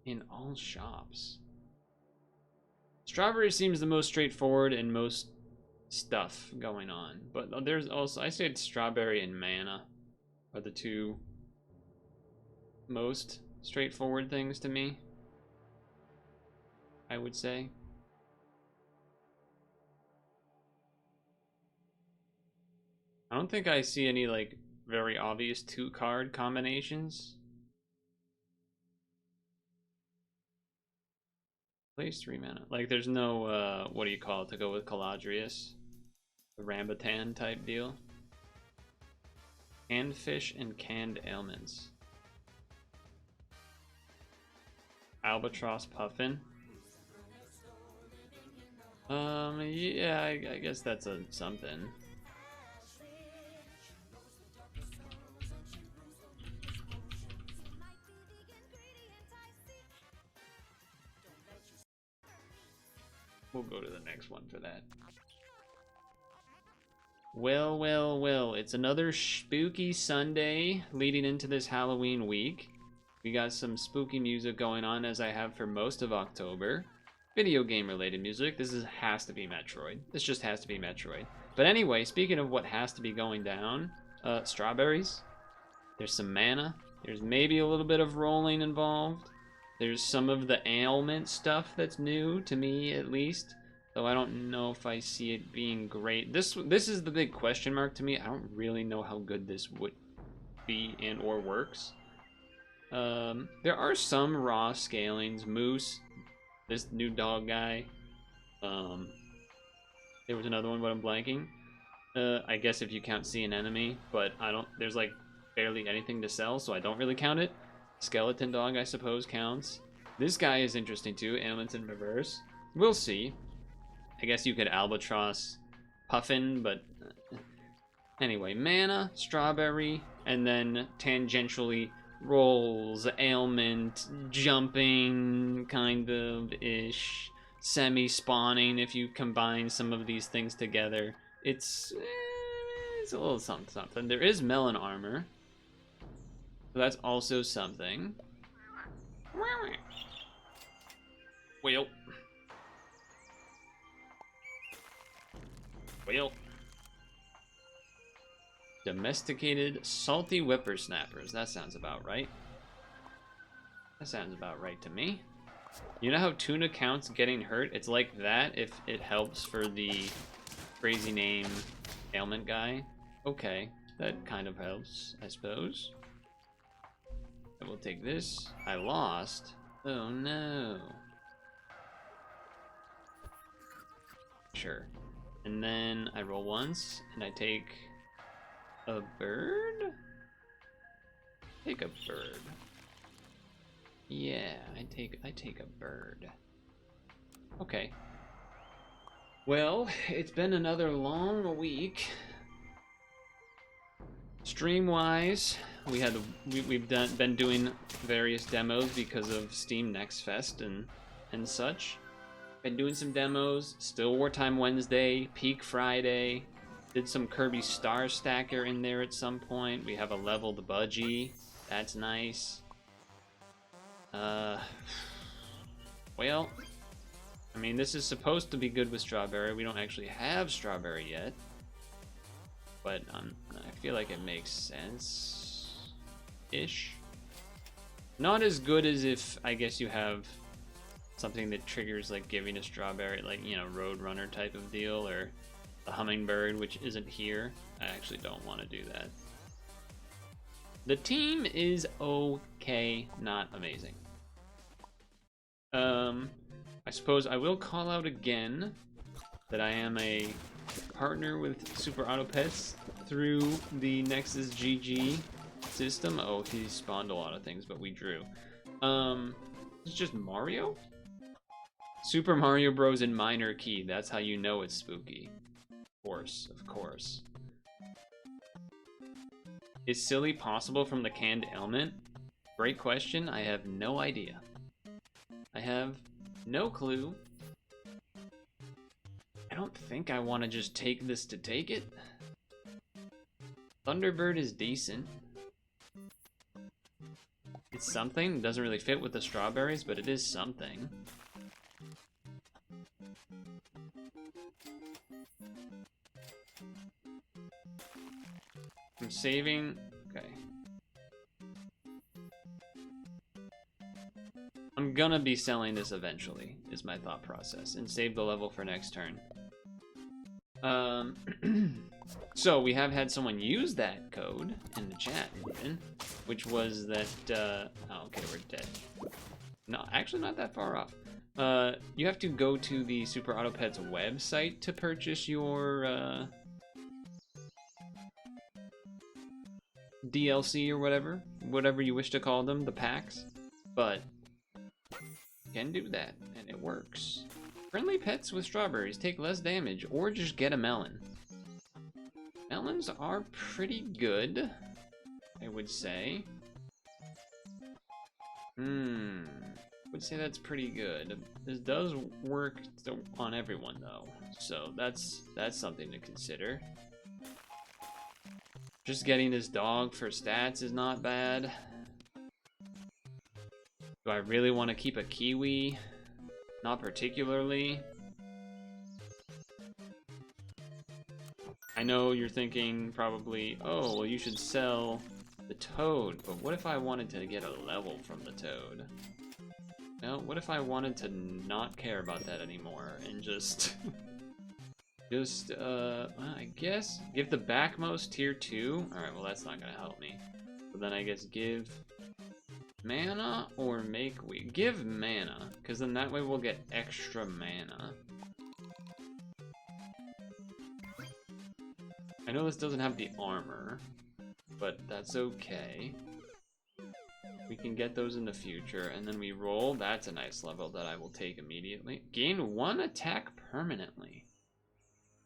Speaker 1: In all shops. Strawberry seems the most straightforward and most stuff going on. But there's also, I said strawberry and mana are the 2 most straightforward things to me, I would say. I don't think I see any like very obvious 2-card combinations. Place 3 mana. Like there's no what do you call it to go with Caladrius? The Rambutan type deal. Canned fish and canned ailments. Albatross puffin. Yeah, I guess that's a something. We'll go to the next one for that. Well, well, well. It's another spooky Sunday leading into this Halloween week. We got some spooky music going on, as I have for most of October. Video game related music. This has to be Metroid. This just has to be Metroid. But anyway, speaking of what has to be going down, strawberries. There's some mana. There's maybe a little bit of rolling involved. There's some of the ailment stuff that's new, to me at least. Though I don't know if I see it being great. This is the big question mark to me. I don't really know how good this would be and or works. There are some raw scalings. Moose, this new dog guy. There was another one, but I'm blanking. I guess if you count see an enemy, but I don't. There's like barely anything to sell, so I don't really count it. Skeleton dog, I suppose, counts. This guy is interesting too. Ailments in reverse. We'll see. I guess you could albatross puffin, but anyway, mana, strawberry, and then tangentially rolls, ailment, jumping, kind of ish, semi-spawning. If you combine some of these things together, it's a little something something. There is melon armor. So that's also something. Well. Domesticated salty whippersnappers. That sounds about right. That sounds about right to me. You know how tuna counts getting hurt? It's like that if it helps for the crazy name ailment guy. Okay, that kind of helps, I suppose. I will take this. I lost. Oh no. Sure. And then I roll once, and I take a bird? Take a bird. Yeah, I take a bird. Okay. Well, it's been another long week. Stream-wise, we've been doing various demos because of Steam Next Fest and such. Been doing some demos. Still Wartime Wednesday, Peak Friday. Did some Kirby Star Stacker in there at some point. We have a leveled budgie. That's nice. Well, I mean, this is supposed to be good with Strawberry. We don't actually have Strawberry yet. But I feel like it makes sense-ish. Not as good as if, I guess, you have something that triggers, like, giving a Strawberry, like, you know, Roadrunner type of deal, or the Hummingbird, which isn't here. I actually don't want to do that. The team is okay, not amazing. I suppose I will call out again that I am a partner with Superautopets through the Nexus GG system. Oh, he spawned a lot of things, but we drew. It's just Mario? Super Mario Bros. In minor key. That's how you know it's spooky. Of course. Is silly possible from the canned ailment? Great question. I have no idea. I have no clue. I don't think I want to just take this to take it. Thunderbird is decent. It's something. It doesn't really fit with the strawberries, but it is something. I'm saving. Okay. I'm gonna be selling this eventually, is my thought process, and save the level for next turn. So we have had someone use that code in the chat, even, which was that, oh, okay, we're dead. No, actually not that far off. You have to go to the Superautopets website to purchase your, DLC or whatever you wish to call them, the packs, but you can do that, and it works. Friendly pets with strawberries take less damage, or just get a melon. Melons are pretty good, I would say. I would say that's pretty good. This does work on everyone though, so that's something to consider. Just getting this dog for stats is not bad. Do I really want to keep a kiwi? Not particularly. I know you're thinking probably, oh, well, you should sell the toad, but what if I wanted to get a level from the toad? No, what if I wanted to not care about that anymore and just... well, I guess give the backmost tier 2. Alright, well, that's not gonna help me. But then I guess give mana or give mana, because then that way we'll get extra mana. I know this doesn't have the armor, but that's okay. We can get those in the future, and then we roll. That's a nice level that I will take immediately. Gain 1 attack permanently.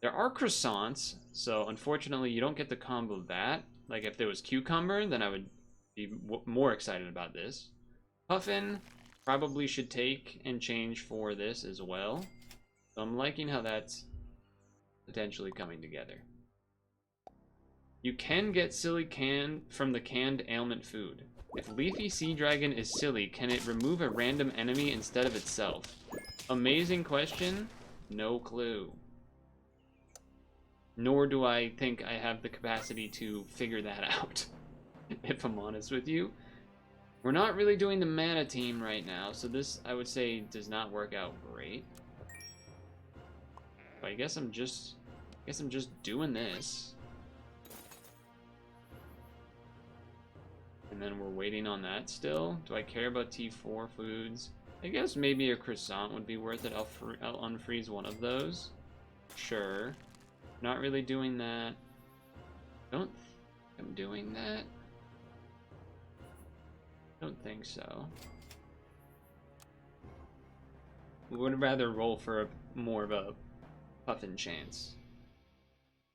Speaker 1: There are croissants, so unfortunately you don't get the combo that. Like if there was cucumber, then I would be more excited about this. Puffin probably should take and change for this as well. So I'm liking how that's potentially coming together. You can get silly from the canned ailment food. If Leafy Sea Dragon is silly, can it remove a random enemy instead of itself? Amazing question. No clue. Nor do I think I have the capacity to figure that out, if I'm honest with you. We're not really doing the mana team right now, so this, I would say, does not work out great. But I guess I'm just doing this. And then we're waiting on that still. Do I care about T4 foods? I guess maybe a croissant would be worth it. I'll unfreeze one of those. Sure. Not really doing that. Don't think I'm doing that. Don't think so. Would rather roll for more of a puffin chance.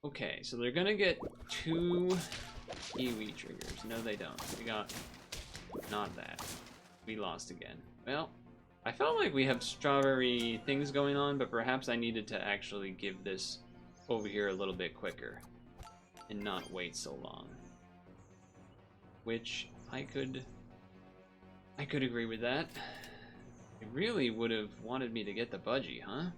Speaker 1: Okay, so they're gonna get 2 Kiwi triggers. No, they don't. We got not that. We lost again. Well, I felt like we have strawberry things going on, but perhaps I needed to actually give this over here a little bit quicker and not wait so long. Which I could agree with that. It really would have wanted me to get the budgie, huh?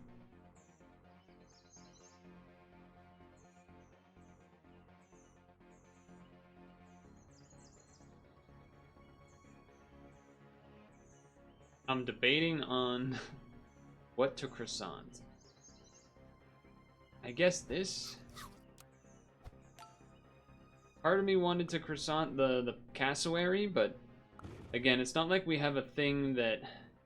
Speaker 1: I'm debating on what to croissant. I guess this. Part of me wanted to croissant the cassowary, but again, it's not like we have a thing that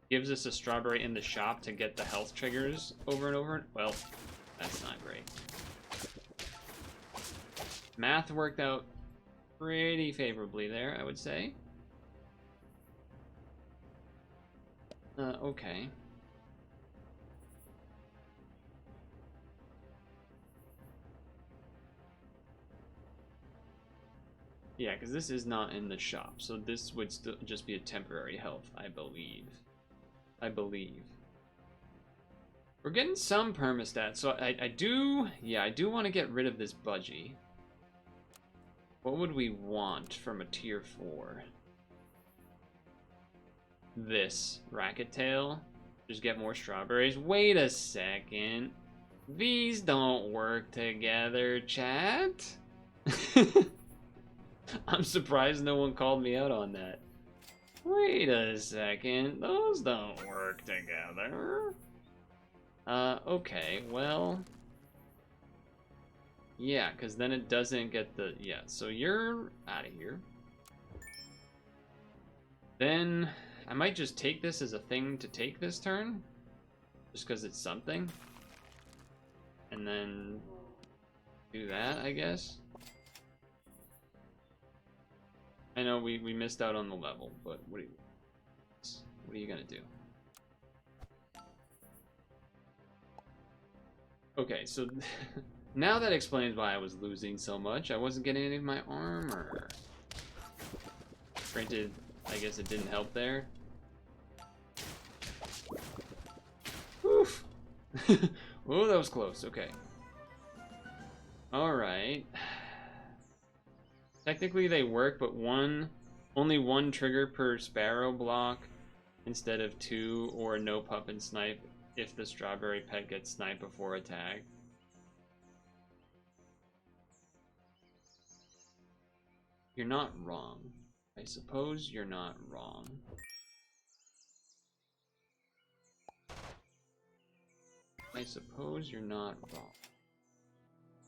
Speaker 1: gives us a strawberry in the shop to get the health triggers over and over. Well, that's not great. Math worked out pretty favorably there, I would say. Okay. Yeah, because this is not in the shop, so this would still just be a temporary health, I believe. We're getting some permastat, so I do want to get rid of this budgie. What would we want from a tier 4? This racket tail. Just get more strawberries. Wait a second. These don't work together, chat. I'm surprised no one called me out on that. Wait a second. Those don't work together. Okay, well. Yeah, because then it doesn't get the... Yeah, so you're out of here. Then I might just take this as a thing to take this turn. Just because it's something. And then do that, I guess. I know we missed out on the level, but what are you gonna do? Okay, so now that explains why I was losing so much. I wasn't getting any of my armor. Granted, I guess it didn't help there. Oof. Oh, that was close. Okay. All right. Technically they work, but only one trigger per sparrow block instead of 2, or no pup and snipe if the strawberry pet gets sniped before attack. You're not wrong. I suppose you're not wrong. I suppose you're not wrong.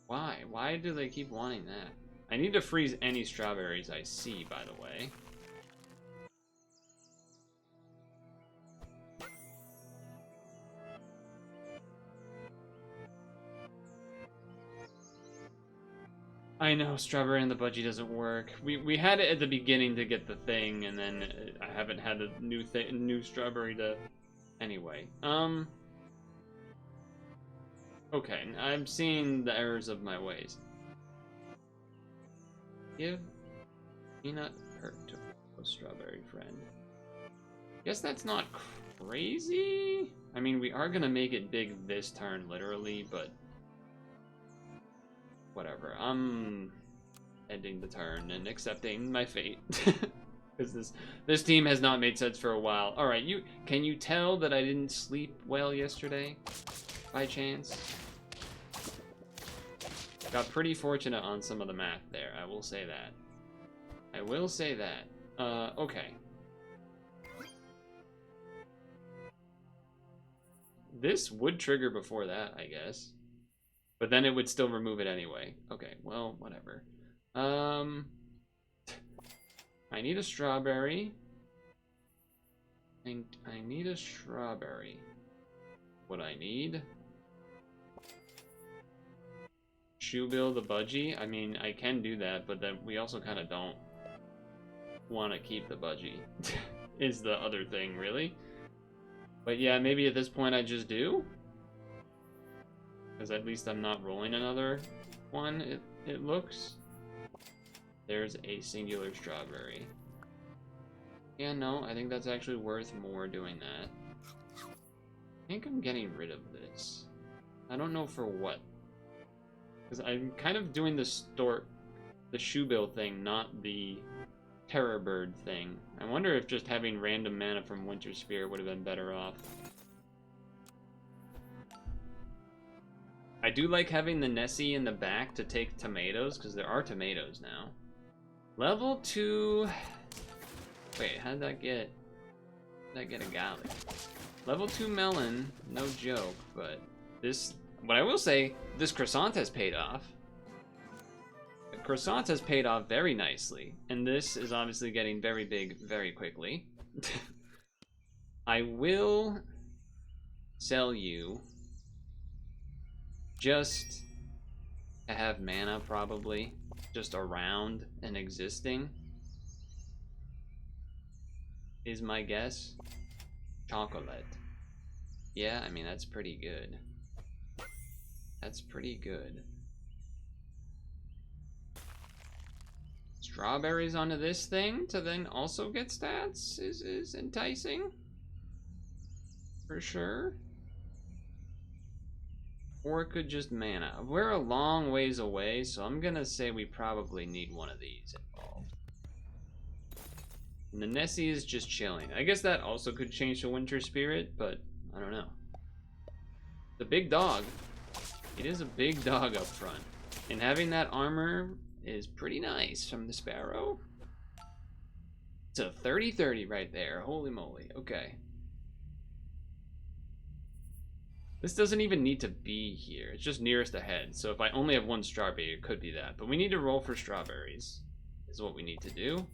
Speaker 1: Why? Why do they keep wanting that? I need to freeze any strawberries I see, by the way. I know, strawberry and the budgie doesn't work. We had it at the beginning to get the thing, and then I haven't had a new strawberry to... Anyway, okay, I'm seeing the errors of my ways. Give peanut hurt to a strawberry friend. Guess that's not crazy. I mean, we are gonna make it big this turn, literally, but whatever. I'm ending the turn and accepting my fate. Because this team has not made sense for a while. All right, can you tell that I didn't sleep well yesterday, by chance? Got pretty fortunate on some of the math there. I will say that. I will say that. Okay. This would trigger before that, I guess. But then it would still remove it anyway. Okay, well, whatever. I need a strawberry. I need a strawberry. What I need shoebill the budgie? I mean, I can do that, but then we also kind of don't want to keep the budgie. Is the other thing, really. But yeah, maybe at this point I just do. Because at least I'm not rolling another one, it looks. There's a singular strawberry. Yeah, no, I think that's actually worth more doing that. I think I'm getting rid of this. I don't know for what. Because I'm kind of doing the shoebill thing, not the terror bird thing. I wonder if just having random mana from Winter Spirit would have been better off. I do like having the Nessie in the back to take tomatoes, because there are tomatoes now. Level 2... Wait, how'd that get a golly? Level 2 melon, no joke, but this... What I will say, this croissant has paid off. The croissant has paid off very nicely, and this is obviously getting very big very quickly. I will sell you just to have mana, probably, just around and existing, is my guess. Chocolate. Yeah, I mean, that's pretty good. That's pretty good. Strawberries onto this thing to then also get stats is enticing. For sure. Or it could just mana. We're a long ways away, so I'm gonna say we probably need one of these involved. And the Nessie is just chilling. I guess that also could change to Winter Spirit, but I don't know. The big dog. It is a big dog up front. And having that armor is pretty nice from the Sparrow. It's a 30-30 right there. Holy moly. Okay. This doesn't even need to be here. It's just nearest ahead. So if I only have one strawberry, it could be that. But we need to roll for strawberries. Is what we need to do.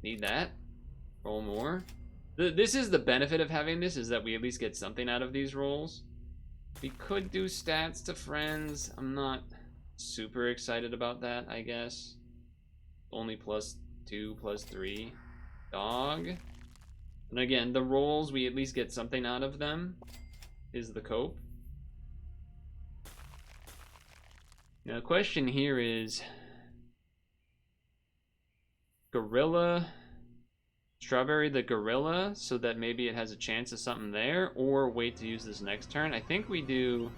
Speaker 1: Need that. Roll more. This is the benefit of having this, is that we at least get something out of these rolls. We could do stats to friends. I'm not super excited about that, I guess. Only +2, +3. Dog. And again, the rolls, we at least get something out of them, is the cope. Now the question here is, gorilla, strawberry the gorilla, so that maybe it has a chance of something there, or wait to use this next turn. I think we do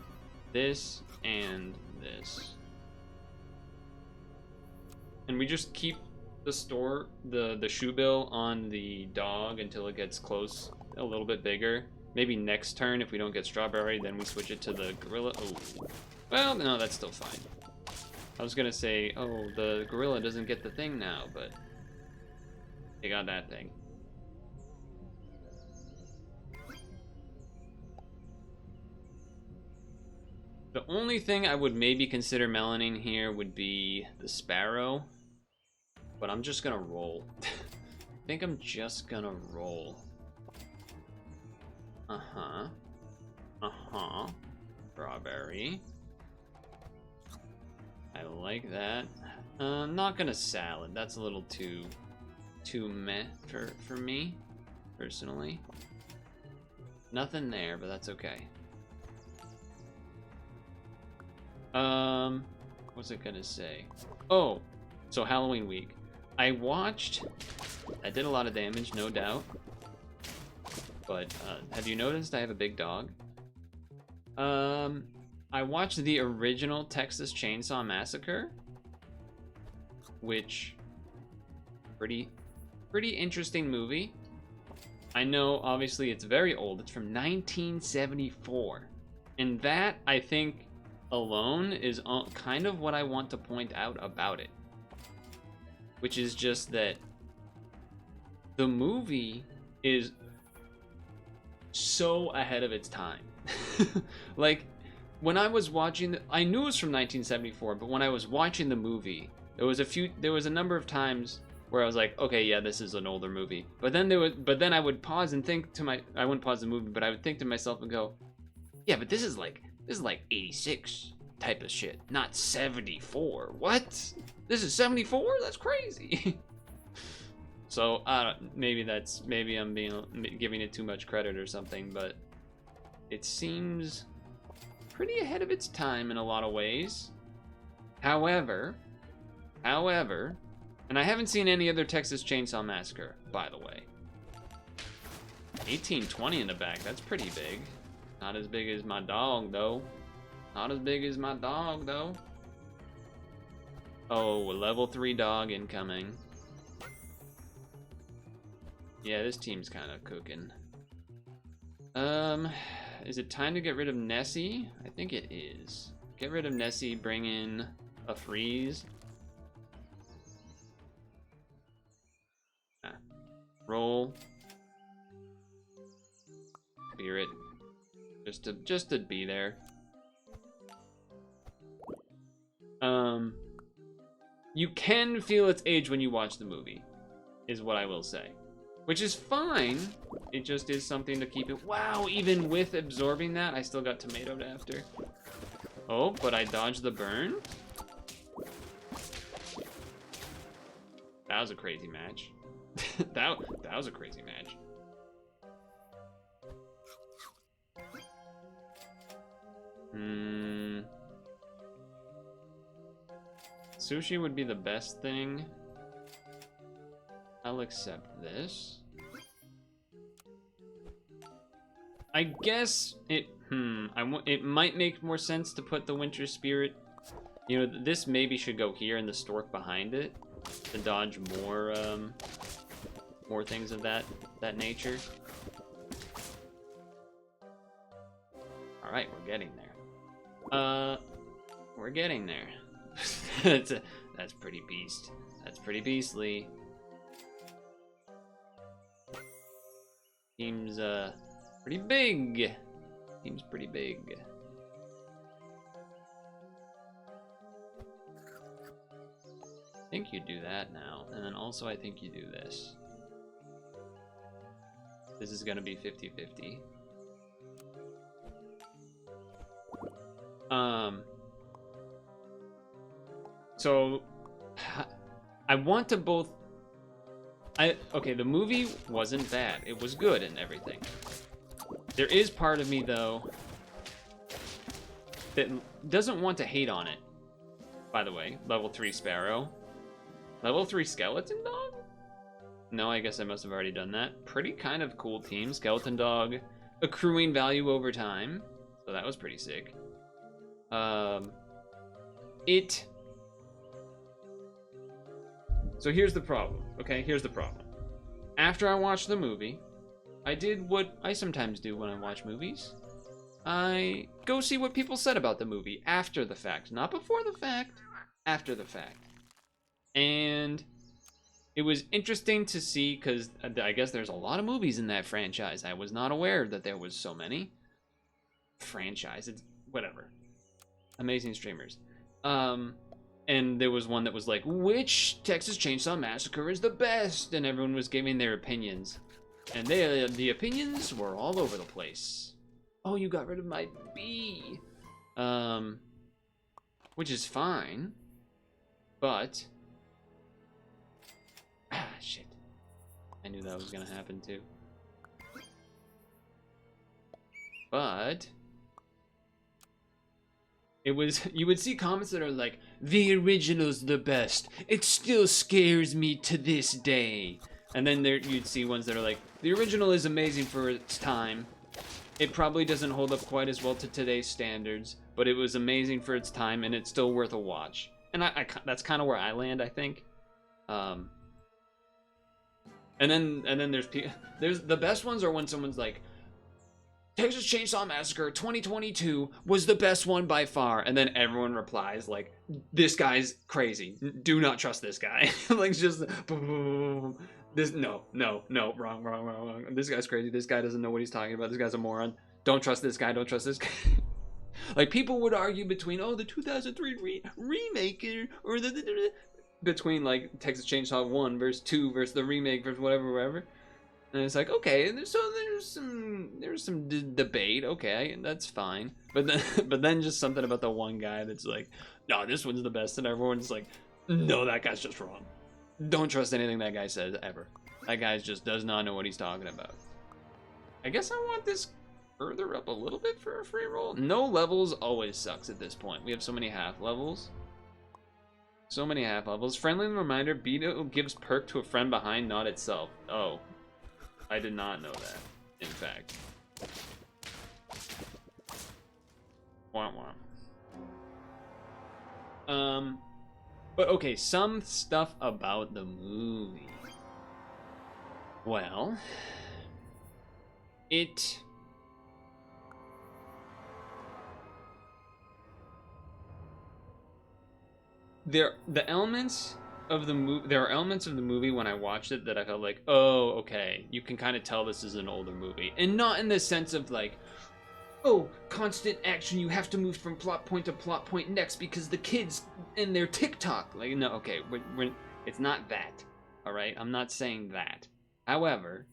Speaker 1: this and this. And we just keep the shoebill on the dog until it gets close, a little bit bigger. Maybe next turn, if we don't get strawberry, then we switch it to the gorilla. Oh, well, no, that's still fine. I was gonna say, oh, the gorilla doesn't get the thing now, but they got that thing. The only thing I would maybe consider meloning here would be the Sparrow, but I'm just gonna roll. I think I'm just gonna roll. Strawberry. I like that. I'm not gonna salad. That's a little too meh for me, personally. Nothing there, but that's okay. What's it gonna say? Oh, so Halloween week. I did a lot of damage, no doubt. But, have you noticed I have a big dog? I watched the original Texas Chainsaw Massacre, which, pretty interesting movie. I know, obviously, it's very old. It's from 1974. And that, I think, alone is kind of what I want to point out about it. Which is just that the movie is so ahead of its time. Like, when I was watching, I knew it was from 1974, but when I was watching the movie, there was a number of times where I was like, okay, yeah, this is an older movie. But then I would pause and think I wouldn't pause the movie, but I would think to myself and go, yeah, but this is like 86. type of shit. Not 74. What? This is 74? That's crazy. So maybe I'm giving it too much credit or something, but it seems pretty ahead of its time in a lot of ways. However, and I haven't seen any other Texas Chainsaw Massacre, by the way. 1820 in the back, that's pretty big. Not as big as my dog, though. Not as big as my dog, though. Oh, a level 3 dog incoming. Yeah, this team's kind of cooking. Is it time to get rid of Nessie? I think it is. Get rid of Nessie, bring in a freeze. Roll. Spirit. Just to be there. You can feel its age when you watch the movie, is what I will say. Which is fine. It just is something to keep it. Wow, even with absorbing that, I still got tomatoed after. Oh, but I dodged the burn. That was a crazy match. that was a crazy match. Sushi would be the best thing. I'll accept this. I guess it might make more sense to put the Winter Spirit. You know, this maybe should go here and the stork behind it to dodge more things of that nature. All right, we're getting there. We're getting there. That's pretty beast. That's pretty beastly. Seems pretty big. Seems pretty big. I think you do that now, and then also I think you do this. This is gonna be 50-50. So I want to both. Okay, the movie wasn't bad. It was good and everything. There is part of me though that doesn't want to hate on it. By the way, level 3 Sparrow. Level 3 Skeleton Dog? No, I guess I must have already done that. Pretty kind of cool team. Skeleton Dog accruing value over time. So that was pretty sick. So here's the problem, okay? Here's the problem. After I watched the movie, I did what I sometimes do when I watch movies. I go see what people said about the movie after the fact. Not before the fact, after the fact. And it was interesting to see, because I guess there's a lot of movies in that franchise. I was not aware that there was so many. Franchises, whatever. Amazing streamers. And there was one that was like, which Texas Chainsaw Massacre is the best? And everyone was giving their opinions. And the opinions were all over the place. Oh, you got rid of my bee. Which is fine. But... Ah, shit. I knew that was gonna happen too. But... it was, you would see comments that are like, the original's the best. It still scares me to this day. And then there you'd see ones that are like, the original is amazing for its time. It probably doesn't hold up quite as well to today's standards, but it was amazing for its time and it's still worth a watch. And that's kind of where I land, I think. And then there's the best ones are when someone's like, Texas Chainsaw Massacre 2022 was the best one by far, and then everyone replies like, this guy's crazy, do not trust this guy. Like, just boom, this no, wrong, this guy's crazy, this guy doesn't know what he's talking about, this guy's a moron, don't trust this guy, don't trust this guy. Like, people would argue between, the 2003 remake or the between like Texas Chainsaw 1 versus 2 versus the remake versus whatever. And it's like, okay, so there's some debate, okay, that's fine. But then but then just something about the one guy that's like, no, this one's the best, and everyone's like, no, that guy's just wrong. Don't trust anything that guy says ever. That guy just does not know what he's talking about. I guess I want this further up a little bit for a free roll. No levels always sucks at this point. We have so many half levels. So many half levels. Friendly reminder, Beetle gives perk to a friend behind, not itself. Oh. I did not know that, in fact. Womp womp. But okay, some stuff about the movie. Well, there are elements of the movie when I watched it that I felt like, oh, okay, you can kind of tell this is an older movie, and not in the sense of like, oh, constant action, you have to move from plot point to plot point next because the kids and their TikTok. Like, no, okay, it's not that. All right, I'm not saying that. However,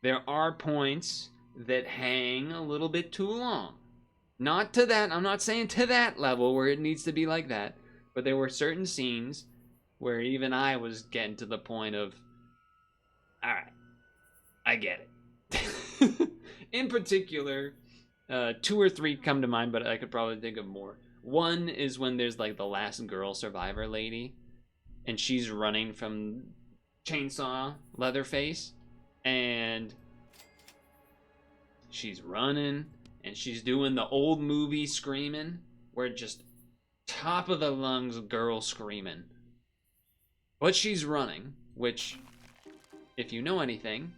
Speaker 1: there are points that hang a little bit too long. Not to that, I'm not saying to that level where it needs to be like that, but there were certain scenes where even I was getting to the point of, all right, I get it. In particular, 2 or 3 come to mind, but I could probably think of more. One is when there's like the last girl survivor lady, and she's running from Chainsaw Leatherface, and she's running, and she's doing the old movie screaming, where just top of the lungs girl screaming. But she's running, which, if you know anything,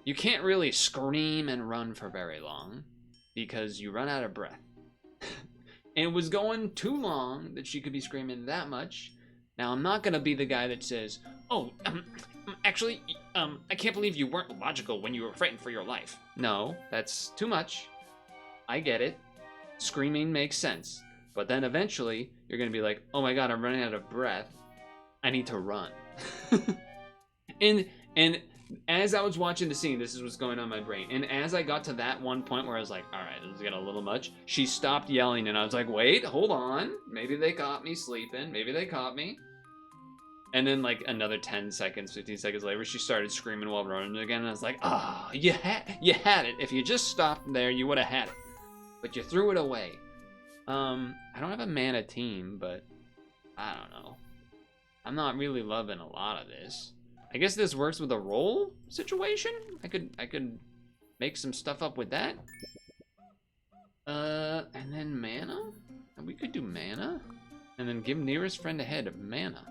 Speaker 1: you can't really scream and run for very long because you run out of breath. And it was going too long that she could be screaming that much. Now, I'm not going to be the guy that says, oh, actually, I can't believe you weren't logical when you were frightened for your life. No, that's too much. I get it. Screaming makes sense. But then eventually, you're going to be like, oh my god, I'm running out of breath. I need to run. and as I was watching the scene, this is what's going on in my brain. And as I got to that one point where I was like, all right, this is getting a little much, she stopped yelling, and I was like, wait, hold on. Maybe they caught me sleeping. Maybe they caught me. And then like another 10 seconds, 15 seconds later, she started screaming while running again. And I was like, ah, oh, you had it. If you just stopped there, you would have had it. But you threw it away. I don't have a mana team, but I don't know. I'm not really loving a lot of this. I guess this works with a roll situation. I could make some stuff up with that. And then mana? We could do mana. And then give nearest friend ahead of mana.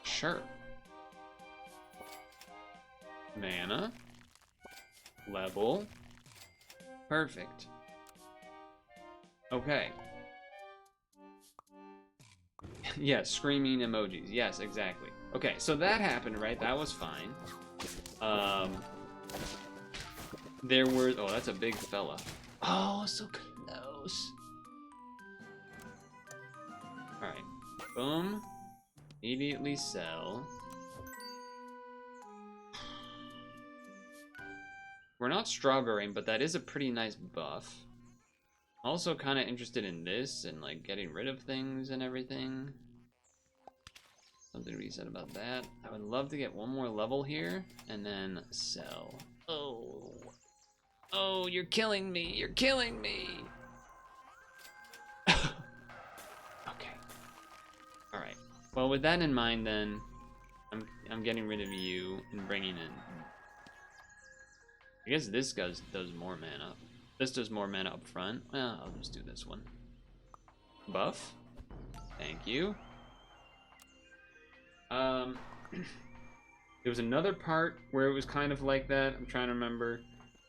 Speaker 1: Sure. Mana. Level. Perfect. Okay. Yes, screaming emojis. Yes, exactly. Okay, so that happened, right? That was fine. There were... Oh, that's a big fella. Oh, so close. Alright. Boom. Immediately sell. We're not strawberrying, but that is a pretty nice buff. Also kind of interested in this and like getting rid of things and everything. Something to be said about that. I would love to get one more level here and then sell. Oh. Oh, you're killing me. You're killing me. Okay. All right. Well, with that in mind then, I'm getting rid of you and bringing in. I guess this does more mana. This does more mana up front. Well, I'll just do this one. Buff. Thank you. There was another part where it was kind of like that. I'm trying to remember.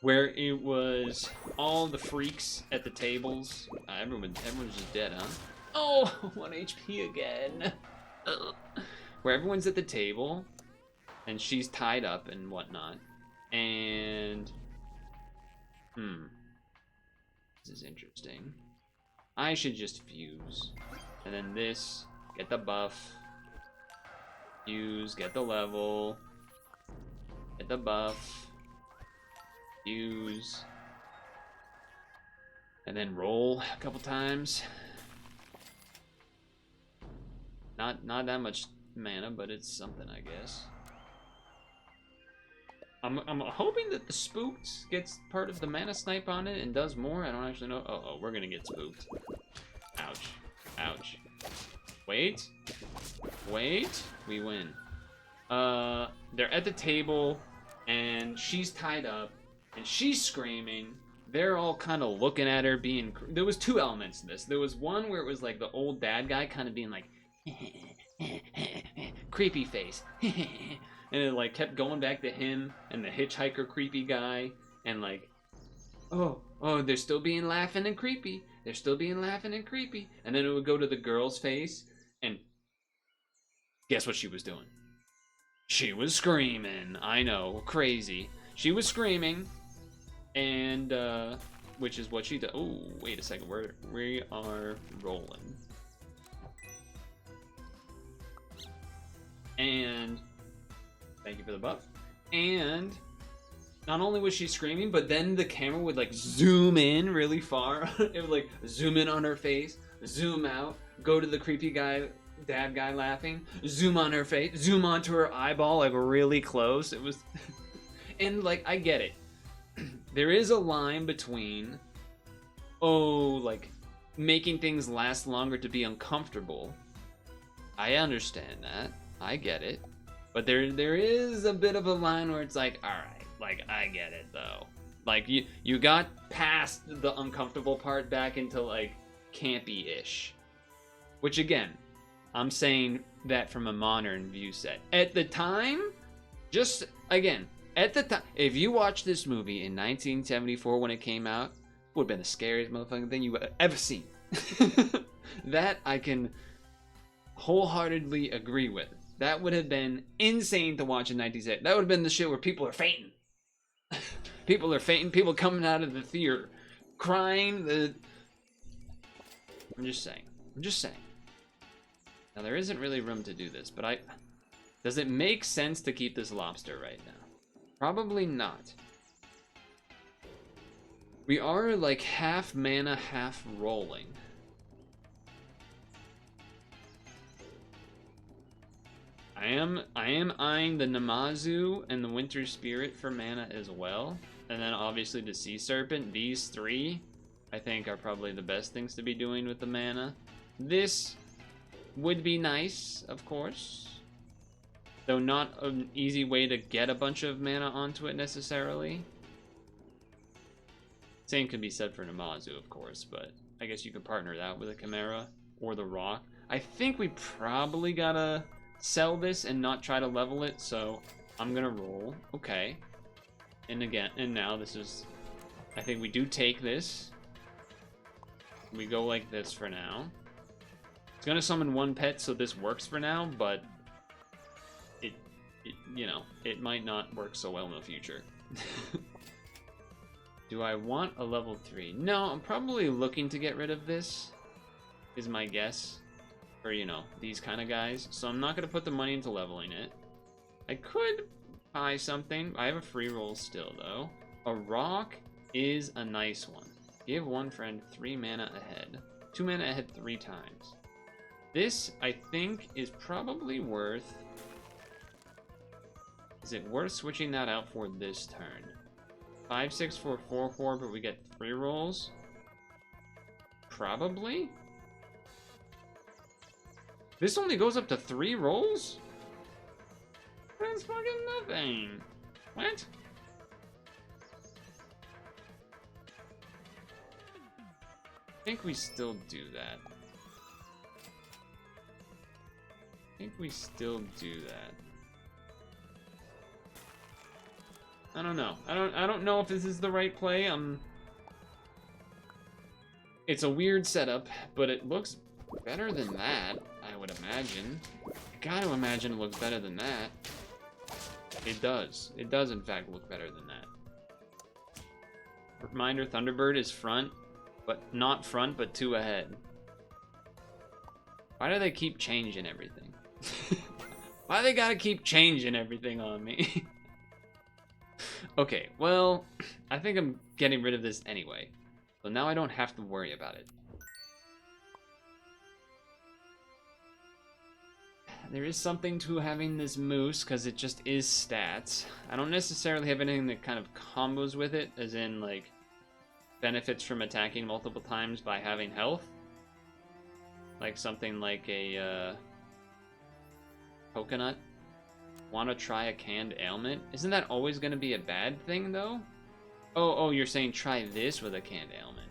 Speaker 1: Where it was all the freaks at the tables. Everyone's just dead, huh? Oh, 1 HP again. Where everyone's at the table, and she's tied up and whatnot. And... This is interesting. I should just fuse. And then this, get the buff. Fuse, get the level. Get the buff. Use. And then roll a couple times. Not that much mana, but it's something, I guess. I'm hoping that the spooked gets part of the mana snipe on it and does more. I don't actually know. Oh, we're gonna get spooked. Ouch. Ouch. Wait. Wait. We win. They're at the table, and she's tied up, and she's screaming. They're all kind of looking at her being... There was two elements to this. There was one where it was like the old dad guy kind of being like... creepy face. And it like kept going back to him and the hitchhiker creepy guy. And like... Oh, they're still being laughing and creepy. They're still being laughing and creepy. And then it would go to the girl's face. And guess what she was doing? She was screaming. I know, crazy. She was screaming. And, which is what she does. Oh, wait a second. We are rolling. And, thank you for the buff. And, not only was she screaming, but then the camera would, like, zoom in really far. It would, like, zoom in on her face, zoom out, go to the creepy guy, dad guy laughing, zoom on her face, zoom onto her eyeball, like, really close. It was... And, like, I get it. There is a line between, like, making things last longer to be uncomfortable. I understand that. I get it. But there is a bit of a line where it's like, alright, like, I get it, though. Like, you got past the uncomfortable part back into, like, campy-ish. Which, again, I'm saying that from a modern view set. At the time, just, again... At the time, if you watched this movie in 1974 when it came out, it would have been the scariest motherfucking thing you would have ever seen. That I can wholeheartedly agree with. That would have been insane to watch in 1970. That would have been the shit where people are fainting. People are fainting, people coming out of the theater, crying. I'm just saying. Now, there isn't really room to do this, but does it make sense to keep this lobster right now? Probably not. We are like half mana, half rolling. I am eyeing the Namazu and the Winter Spirit for mana as well. And then obviously the Sea Serpent. These three, I think, are probably the best things to be doing with the mana. This would be nice, of course. Though not an easy way to get a bunch of mana onto it necessarily. Same could be said for Namazu, of course, but I guess you could partner that with a Chimera or the Rock. I think we probably gotta sell this and not try to level it, so I'm gonna roll. Okay. And again, and now this is... I think we do take this. We go like this for now. It's gonna summon one pet, so this works for now, but... you know, it might not work so well in the future. Do I want a level 3? No, I'm probably looking to get rid of this, is my guess. For, you know, these kind of guys. So I'm not going to put the money into leveling it. I could buy something. I have a free roll still, though. A rock is a nice one. Give one friend 3 mana ahead. 2 mana ahead 3 times. This, I think, is probably worth... Is it worth switching that out for this turn? 5, 6, 4, 4, 4, but we get 3 rolls? Probably? This only goes up to 3 rolls? That's fucking nothing. What? I think we still do that. I don't know. I don't know if this is the right play. It's a weird setup, but it looks better than that, I would imagine. Gotta imagine it looks better than that. It does. It does, in fact, look better than that. Reminder, Thunderbird is front, but not front, but 2 ahead. Why do they keep changing everything? Why they gotta keep changing everything on me? Okay, well, I think I'm getting rid of this anyway. So now I don't have to worry about it. There is something to having this moose, because it just is stats. I don't necessarily have anything that kind of combos with it, as in, like, benefits from attacking multiple times by having health. Like something like a, coconut. Want to try a canned ailment? Isn't that always going to be a bad thing, though? Oh, you're saying try this with a canned ailment.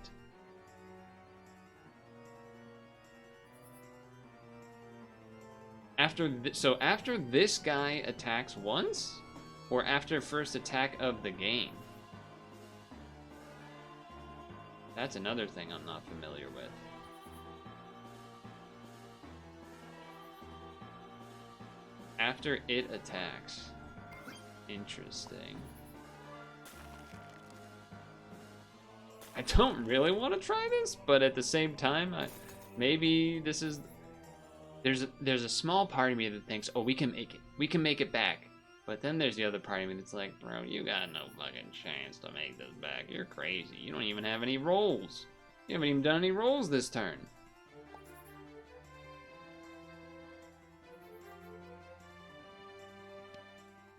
Speaker 1: So after this guy attacks once? Or after first attack of the game? That's another thing I'm not familiar with. After it attacks. Interesting. I don't really want to try this, but at the same time, maybe this is... There's a small part of me that thinks, oh, we can make it. We can make it back. But then there's the other part of me that's like, bro, you got no fucking chance to make this back. You're crazy. You don't even have any rolls. You haven't even done any rolls this turn.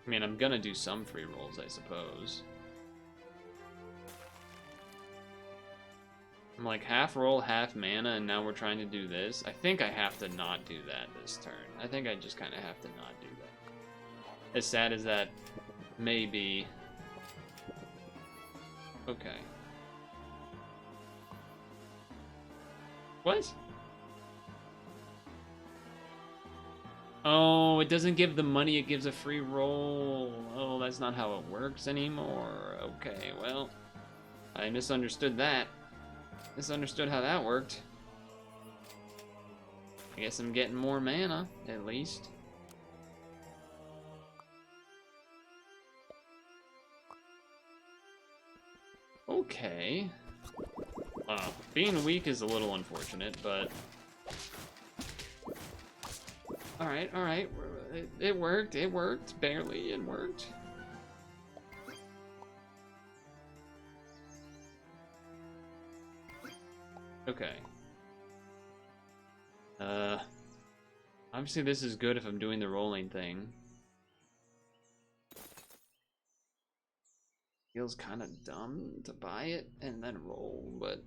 Speaker 1: I mean, I'm gonna do some free rolls, I suppose. I'm like half roll, half mana, and now we're trying to do this. I think I have to not do that this turn. I think I just kind of have to not do that. As sad as that may be. Okay. What? Oh, it doesn't give the money, it gives a free roll. Oh, that's not how it works anymore. Okay, well, I misunderstood that. Misunderstood how that worked. I guess I'm getting more mana, at least. Okay. Being weak is a little unfortunate, but... Alright. It worked, barely, it worked. Okay. Obviously this is good if I'm doing the rolling thing. Feels kind of dumb to buy it and then roll, but...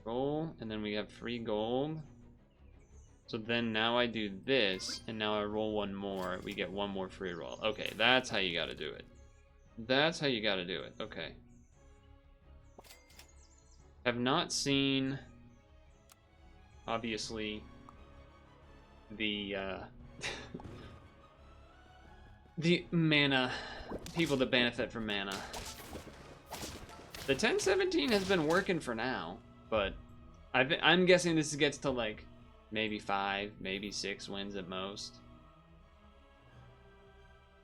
Speaker 1: Roll, and then we have free gold. So then now I do this, and now I roll one more, we get one more free roll. Okay, that's how you gotta do it. That's how you gotta do it, okay. Have not seen, obviously, the the mana, people that benefit from mana. The 1017 has been working for now, but I'm guessing this gets to like maybe 5, maybe 6 wins at most.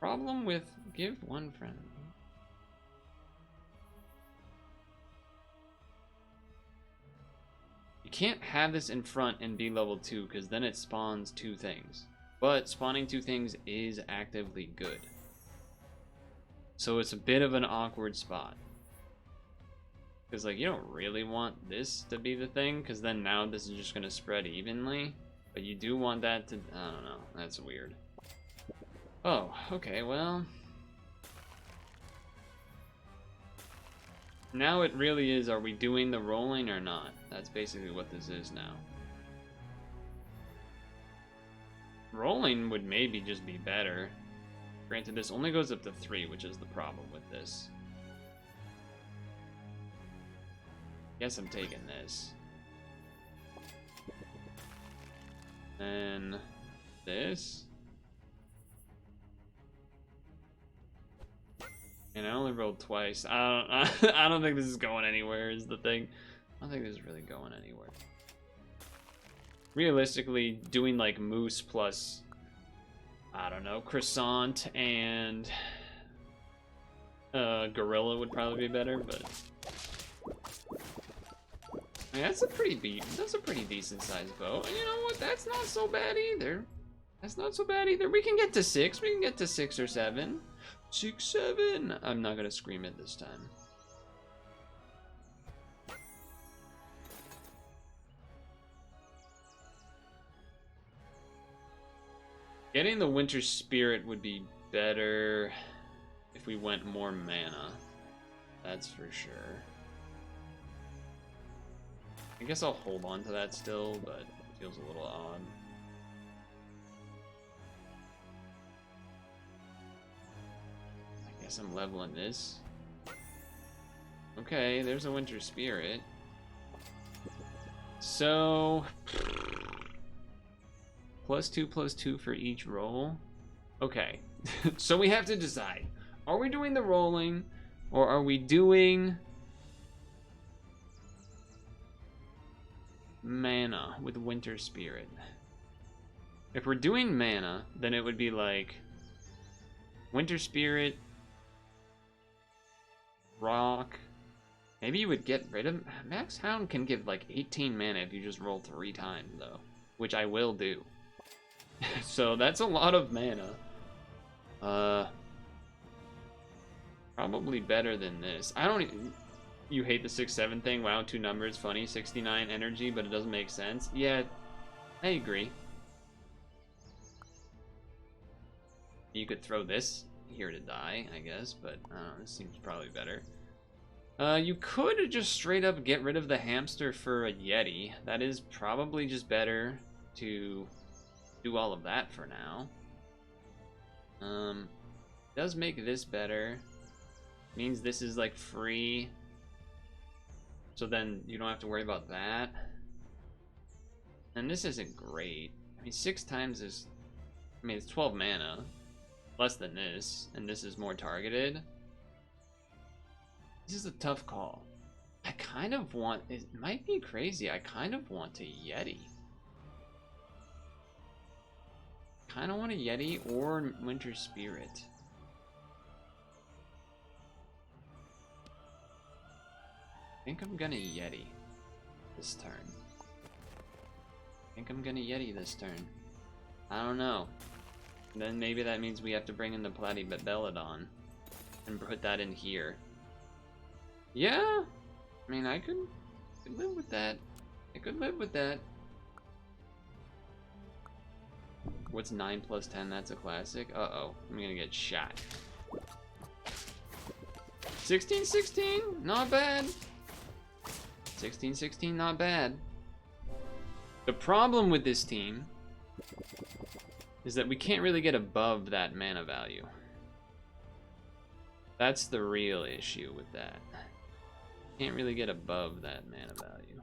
Speaker 1: Problem with give one friend. You can't have this in front and be level 2 because then it spawns 2 things. But spawning 2 things is actively good. So it's a bit of an awkward spot. Because like you don't really want this to be the thing because then now this is just going to spread evenly. But you do want that to, I don't know, that's weird. Oh, okay, well. Now it really is, are we doing the rolling or not? That's basically what this is now. Rolling would maybe just be better. Granted, this only goes up to 3, which is the problem with this. Guess I'm taking this. Then this. And I only rolled twice. I don't think this is going anywhere is the thing. I don't think this is really going anywhere. Realistically, doing like moose plus, I don't know, croissant and gorilla would probably be better, but I mean, that's a pretty decent sized bow. And you know what? That's not so bad either. That's not so bad either. We can get to 6. We can get to 6 or 7. 6, 7. I'm not gonna scream it this time. Getting the Winter Spirit would be better if we went more mana. That's for sure. I guess I'll hold on to that still, but it feels a little odd. I guess I'm leveling this. Okay, there's a Winter Spirit. So... +2/+2 for each roll. Okay, so we have to decide. Are we doing the rolling, or are we doing mana with Winter Spirit? If we're doing mana, then it would be like Winter Spirit, Rock. Maybe you would get rid of... Max Hound can give like 18 mana if you just roll 3 times though, which I will do. So that's a lot of mana. Probably better than this. I don't even... You hate the 6-7 thing? Wow, 2 numbers, funny. 69 energy, but it doesn't make sense. Yeah, I agree. You could throw this here to die, I guess, but I don't know, this seems probably better. You could just straight up get rid of the hamster for a Yeti. That is probably just better to do all of that for now. Does make this better. Means this is like free. So then you don't have to worry about that. And this isn't great. I mean, 6 times is... I mean, it's 12 mana. Less than this. And this is more targeted. This is a tough call. I kind of want... It might be crazy. I kind of want a Yeti. Kind of want a Yeti or Winter Spirit. I think I'm gonna Yeti this turn. I don't know. Then maybe that means we have to bring in the Platypelodon and put that in here. Yeah, I mean I could live with that. I could live with that. What's 9 + 10? That's a classic. Uh-oh, I'm gonna get shot. 16-16, not bad. 16-16, not bad. The problem with this team is that we can't really get above that mana value. That's the real issue with that. Can't really get above that mana value.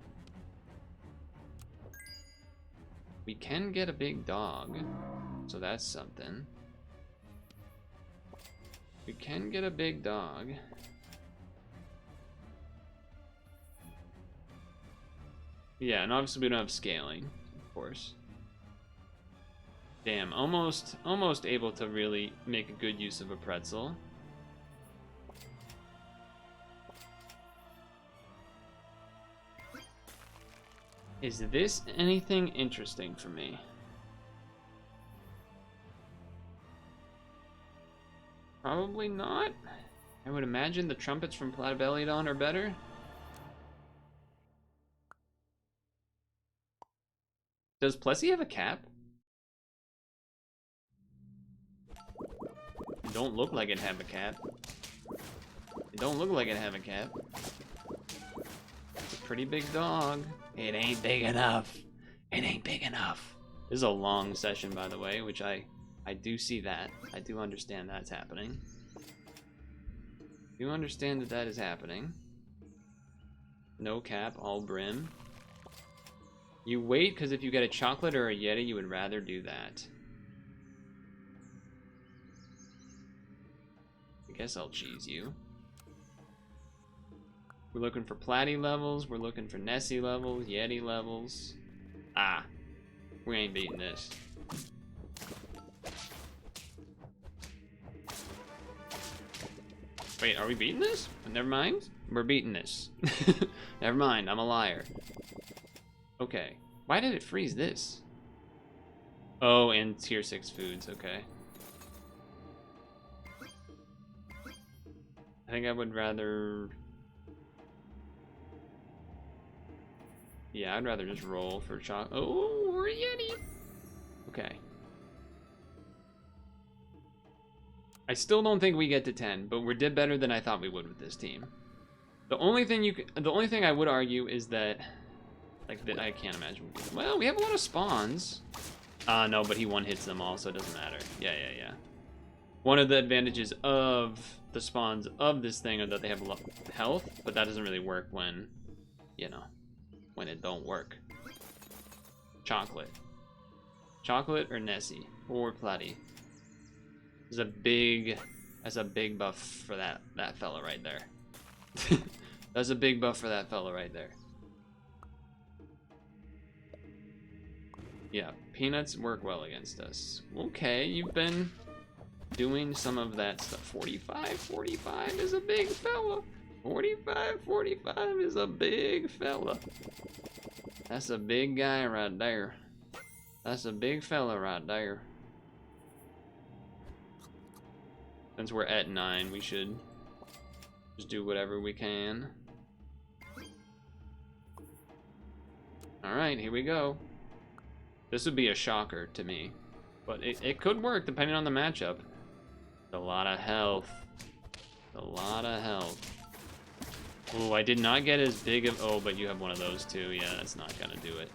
Speaker 1: We can get a big dog, so that's something. We can get a big dog. Yeah, and obviously we don't have scaling, of course. Damn, almost able to really make a good use of a pretzel. Is this anything interesting for me? Probably not. I would imagine the trumpets from Platypelodon are better. Does Plessy have a cap? It don't look like it have a cap. It don't look like it have a cap. It's a pretty big dog. It ain't big enough. It ain't big enough. This is a long session, by the way, which I do see that. I do understand that's happening. Do understand that that is happening. No cap, all brim. You wait, because if you get a chocolate or a Yeti, you would rather do that. I guess I'll cheese you. We're looking for Platy levels, we're looking for Nessie levels, Yeti levels. Ah, we ain't beating this. Wait, are we beating this? Never mind, we're beating this. Never mind, I'm a liar. Okay, why did it freeze this? Oh, and tier 6 foods, okay. I think I would rather... Yeah, I'd rather just roll for chocolate. Oh, we're a Yeti! Okay. I still don't think we get to 10, but we did better than I thought we would with this team. The only thing I would argue is that, like, I can't imagine. Well, we have a lot of spawns. No, but he one-hits them all, so it doesn't matter. Yeah. One of the advantages of the spawns of this thing are that they have a lot of health, but that doesn't really work when, you know, when it don't work. Chocolate. Chocolate or Nessie or Platy. That's a big buff for that fella right there. That's a big buff for that fella right there. Yeah, peanuts work well against us. Okay, you've been doing some of that stuff. 45 is a big fella. 45 is a big fella. That's a big guy right there. That's a big fella right there. Since we're at 9, we should just do whatever we can. Alright, here we go. This would be a shocker to me, but it could work depending on the matchup. A lot of health. A lot of health. Oh, I did not get as big of... Oh, but you have one of those too. Yeah, that's not gonna do it.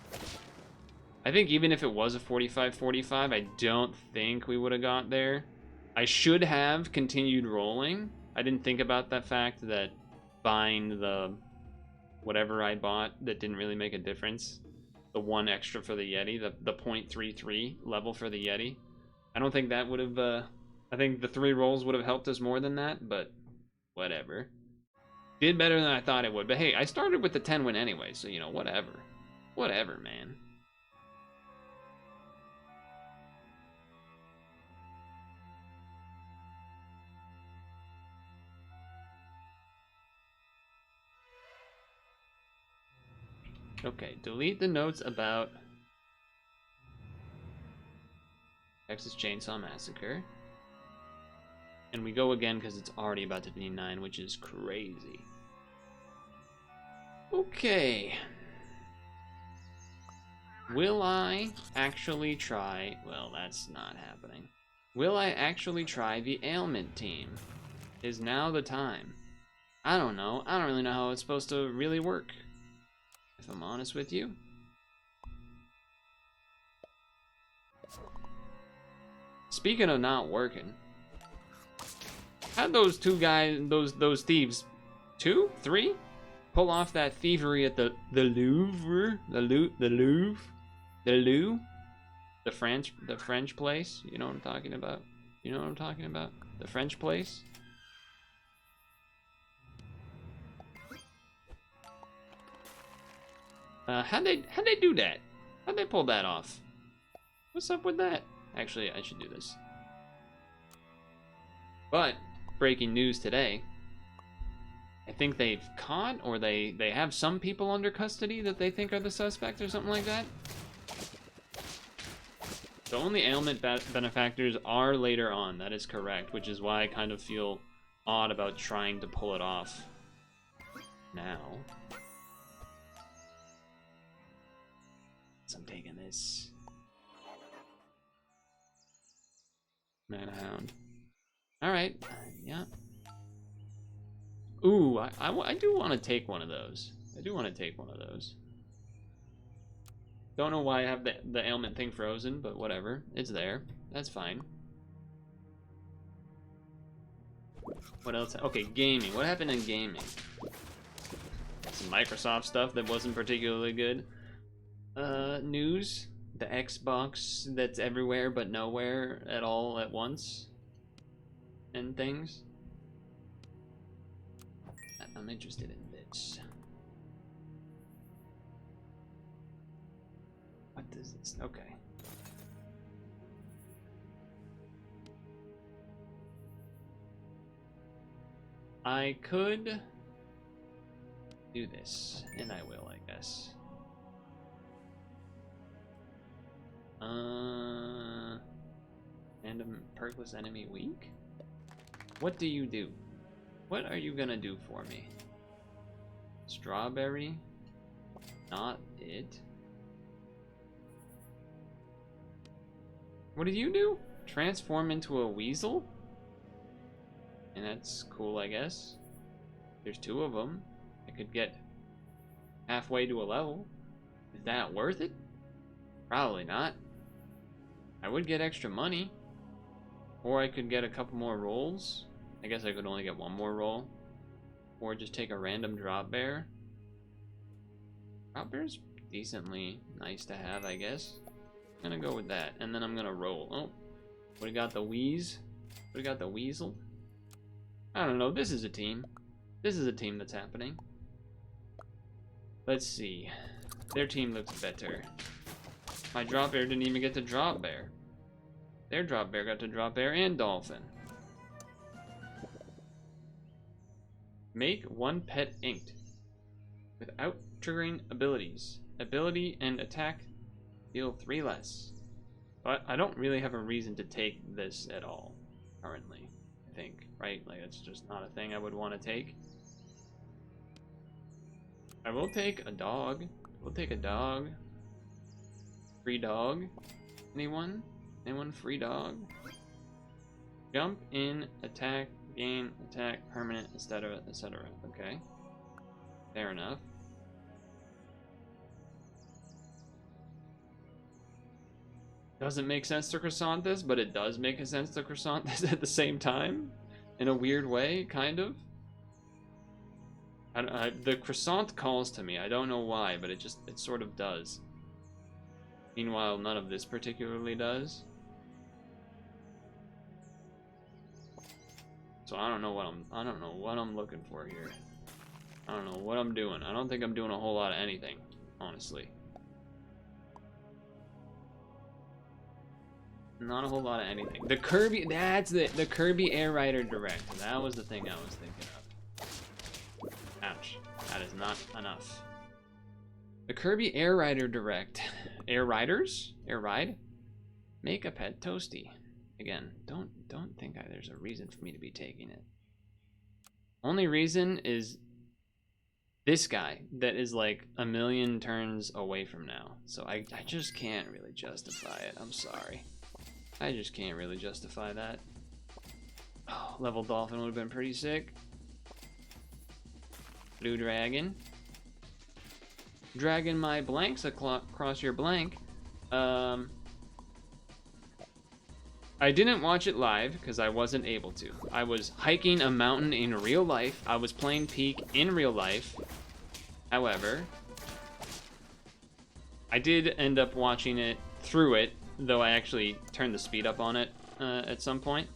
Speaker 1: I think even if it was a 45-45, I don't think we would have got there. I should have continued rolling. I didn't think about that fact that buying the whatever I bought that didn't really make a difference. The 1 extra for the Yeti, the 0.33 level for the Yeti. I don't think that would have, I think the 3 rolls would have helped us more than that, but whatever. Did better than I thought it would, but hey, I started with the 10 win anyway, so you know, whatever. Whatever, man. Okay, delete the notes about Texas Chainsaw Massacre. And we go again because it's already about to be 9, which is crazy. Okay. Will I actually try... Well, that's not happening. Will I actually try the ailment team? Is now the time? I don't know. I don't really know how it's supposed to really work, if I'm honest with you. Speaking of not working, how'd those 2 guys, those thieves, 2, 3, pull off that thievery at the Louvre, the French place? You know what I'm talking about? You know what I'm talking about? The French place. How'd they do that? How'd they pull that off? What's up with that? Actually, I should do this. But breaking news today. I think they've caught, or they have some people under custody that they think are the suspects or something like that. The only ailment benefactors are later on. That is correct, which is why I kind of feel odd about trying to pull it off now. So I'm taking this. Manhound. Alright, yeah. Ooh, I do want to take one of those. I do want to take one of those. Don't know why I have the ailment thing frozen, but whatever. It's there. That's fine. What else? Okay, gaming. What happened in gaming? Some Microsoft stuff that wasn't particularly good. News. The Xbox that's everywhere but nowhere at all at once. And things. I'm interested in this. What is this? Okay. I could do this, and I will, I guess. Random perkless enemy weak? What do you do? What are you gonna do for me? Strawberry? Not it. What did you do? Transform into a weasel? And that's cool, I guess. There's 2 of them. I could get halfway to a level. Is that worth it? Probably not. I would get extra money. Or I could get a couple more rolls. I guess I could only get 1 more roll. Or just take a random drop bear. Drop bear's decently nice to have, I guess. I'm gonna go with that. And then I'm gonna roll. Oh, we got the wheeze. We got the weasel. I don't know. This is a team. This is a team that's happening. Let's see. Their team looks better. My drop bear didn't even get to drop bear. Their drop bear got to drop bear and dolphin. Make 1 pet inked without triggering abilities. Ability and attack deal 3 less. But I don't really have a reason to take this at all currently, I think, right? Like, it's just not a thing I would want to take. I will take a dog. We'll take a dog. Free dog. Anyone? Anyone free dog? Jump in, attack, gain, attack, permanent, etc., etc. Okay. Fair enough. Doesn't make sense to croissant this, but it does make a sense to croissant this at the same time. In a weird way, kind of. The croissant calls to me. I don't know why, but it sort of does. Meanwhile, none of this particularly does. So I don't know what I'm looking for here. I don't know what I'm doing. I don't think I'm doing a whole lot of anything, honestly. Not a whole lot of anything. The Kirby, that's the Kirby Air Rider Direct. That was the thing I was thinking of. Ouch. That is not enough. The Kirby Air Rider Direct. Air Riders? Air Ride? Make a pet toasty. Again, don't think there's a reason for me to be taking it. Only reason is this guy that is like a million turns away from now. So I just can't really justify it. I'm sorry. I just can't really justify that. Oh, level dolphin would have been pretty sick. Blue dragon. Dragging my blanks across your blank. I didn't watch it live because I wasn't able to. I was hiking a mountain in real life. I was playing Peak in real life. However, I did end up watching it through it, though I actually turned the speed up on it at some point.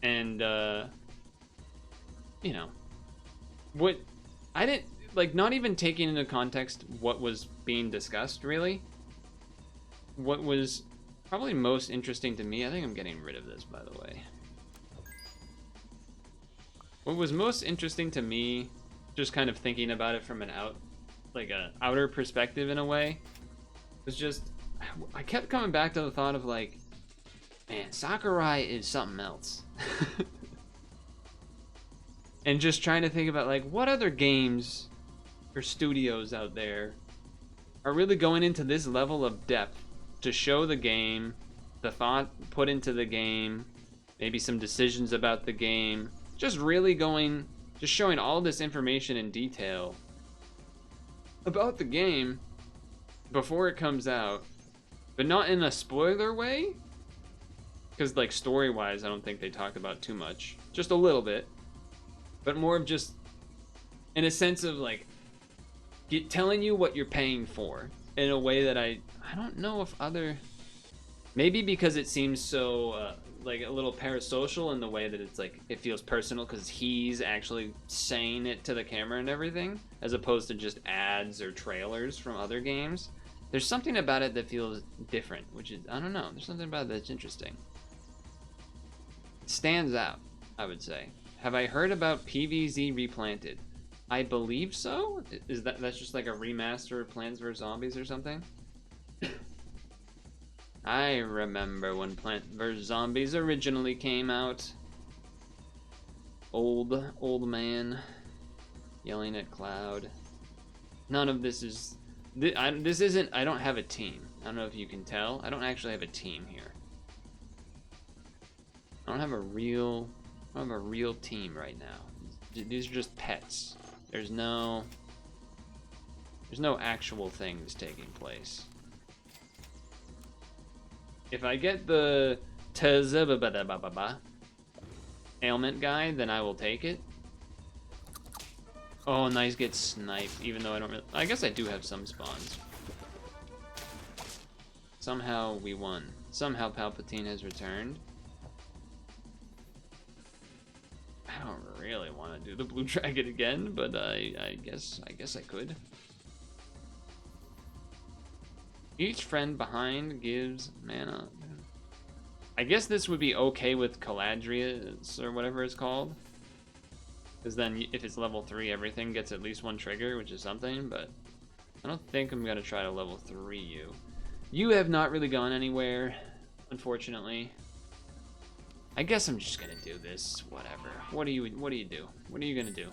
Speaker 1: And, you know, what I didn't, like, not even taking into context what was being discussed, really. What was probably most interesting to me, I think I'm getting rid of this, by the way. What was most interesting to me, just kind of thinking about it from an outer perspective in a way, was just, I kept coming back to the thought of like, man, Sakurai is something else. And just trying to think about like, what other games or studios out there are really going into this level of depth to show the game, the thought put into the game, maybe some decisions about the game, just showing all this information in detail about the game before it comes out, but not in a spoiler way, because like story-wise, I don't think they talk about too much, just a little bit, but more of just in a sense of like telling you what you're paying for in a way that I don't know if maybe because it seems so like a little parasocial in the way that it's like it feels personal because he's actually saying it to the camera and everything, as opposed to just ads or trailers from other games. There's something about it that feels different, which is, I don't know, there's something about it that's interesting. It stands out, I would say. Have I heard about PVZ Replanted? I believe so. Is that's just like a remaster of Plants vs Zombies or something? I remember when Plants vs Zombies originally came out. Old man yelling at Cloud. None of this is. This isn't. I don't have a team. I don't know if you can tell. I don't actually have a team here. I don't have a real team right now. These are just pets. There's no actual things taking place. If I get the ailment guy, then I will take it. Oh, nice, get sniped, even though I don't really... I guess I do have some spawns. Somehow we won. Somehow Palpatine has returned. I don't really want to do the blue dragon again, but I guess I could. Each friend behind gives mana. I guess this would be okay with Caladrius or whatever it's called. Because then if it's level 3, everything gets at least one trigger, which is something, but I don't think I'm going to try to level 3 you. You have not really gone anywhere, unfortunately. I guess I'm just going to do this, whatever. What do you do? What are you going to do?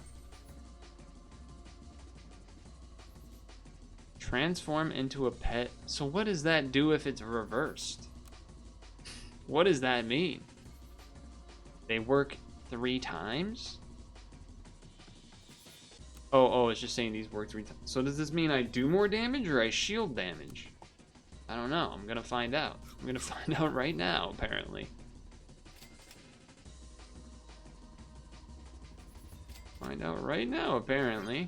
Speaker 1: Transform into a pet. So what does that do if it's reversed? What does that mean? They work 3 times? Oh, it's just saying these work 3 times. So does this mean I do more damage or I shield damage? I don't know. I'm gonna find out. I'm gonna find out right now, apparently. Find out right now, apparently.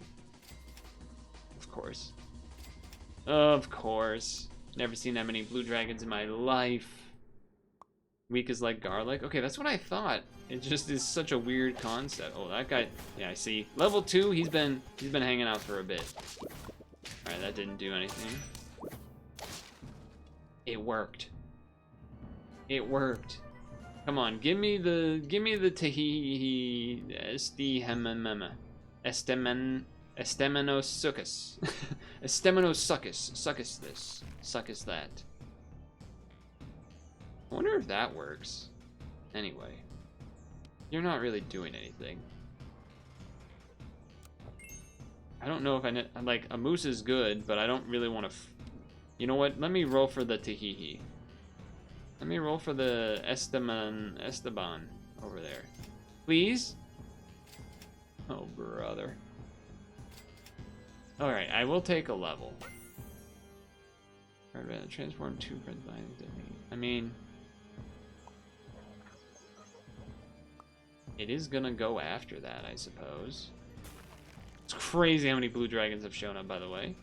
Speaker 1: Of course. Of course. Never seen that many blue dragons in my life. Weak is like garlic. Okay, that's what I thought. It just is such a weird concept. Oh, that guy. Yeah, I see. Level 2. He's been hanging out for a bit. All right, that didn't do anything. It worked. It worked. Come on, give me the Tahihi Estememema. Estemenosuckus. Estemenosuckus. Suckus this. Suckus that. I wonder if that works. Anyway. You're not really doing anything. I don't know if like, a moose is good, but I don't really want to... You know what? Let me roll for the Tahihi. Let me roll for the Esteban over there. Please? Oh, brother. Alright, I will take a level. Alright, transform 2 friends behind the Tahihi. I mean... It is gonna go after that, I suppose. It's crazy how many blue dragons have shown up, by the way.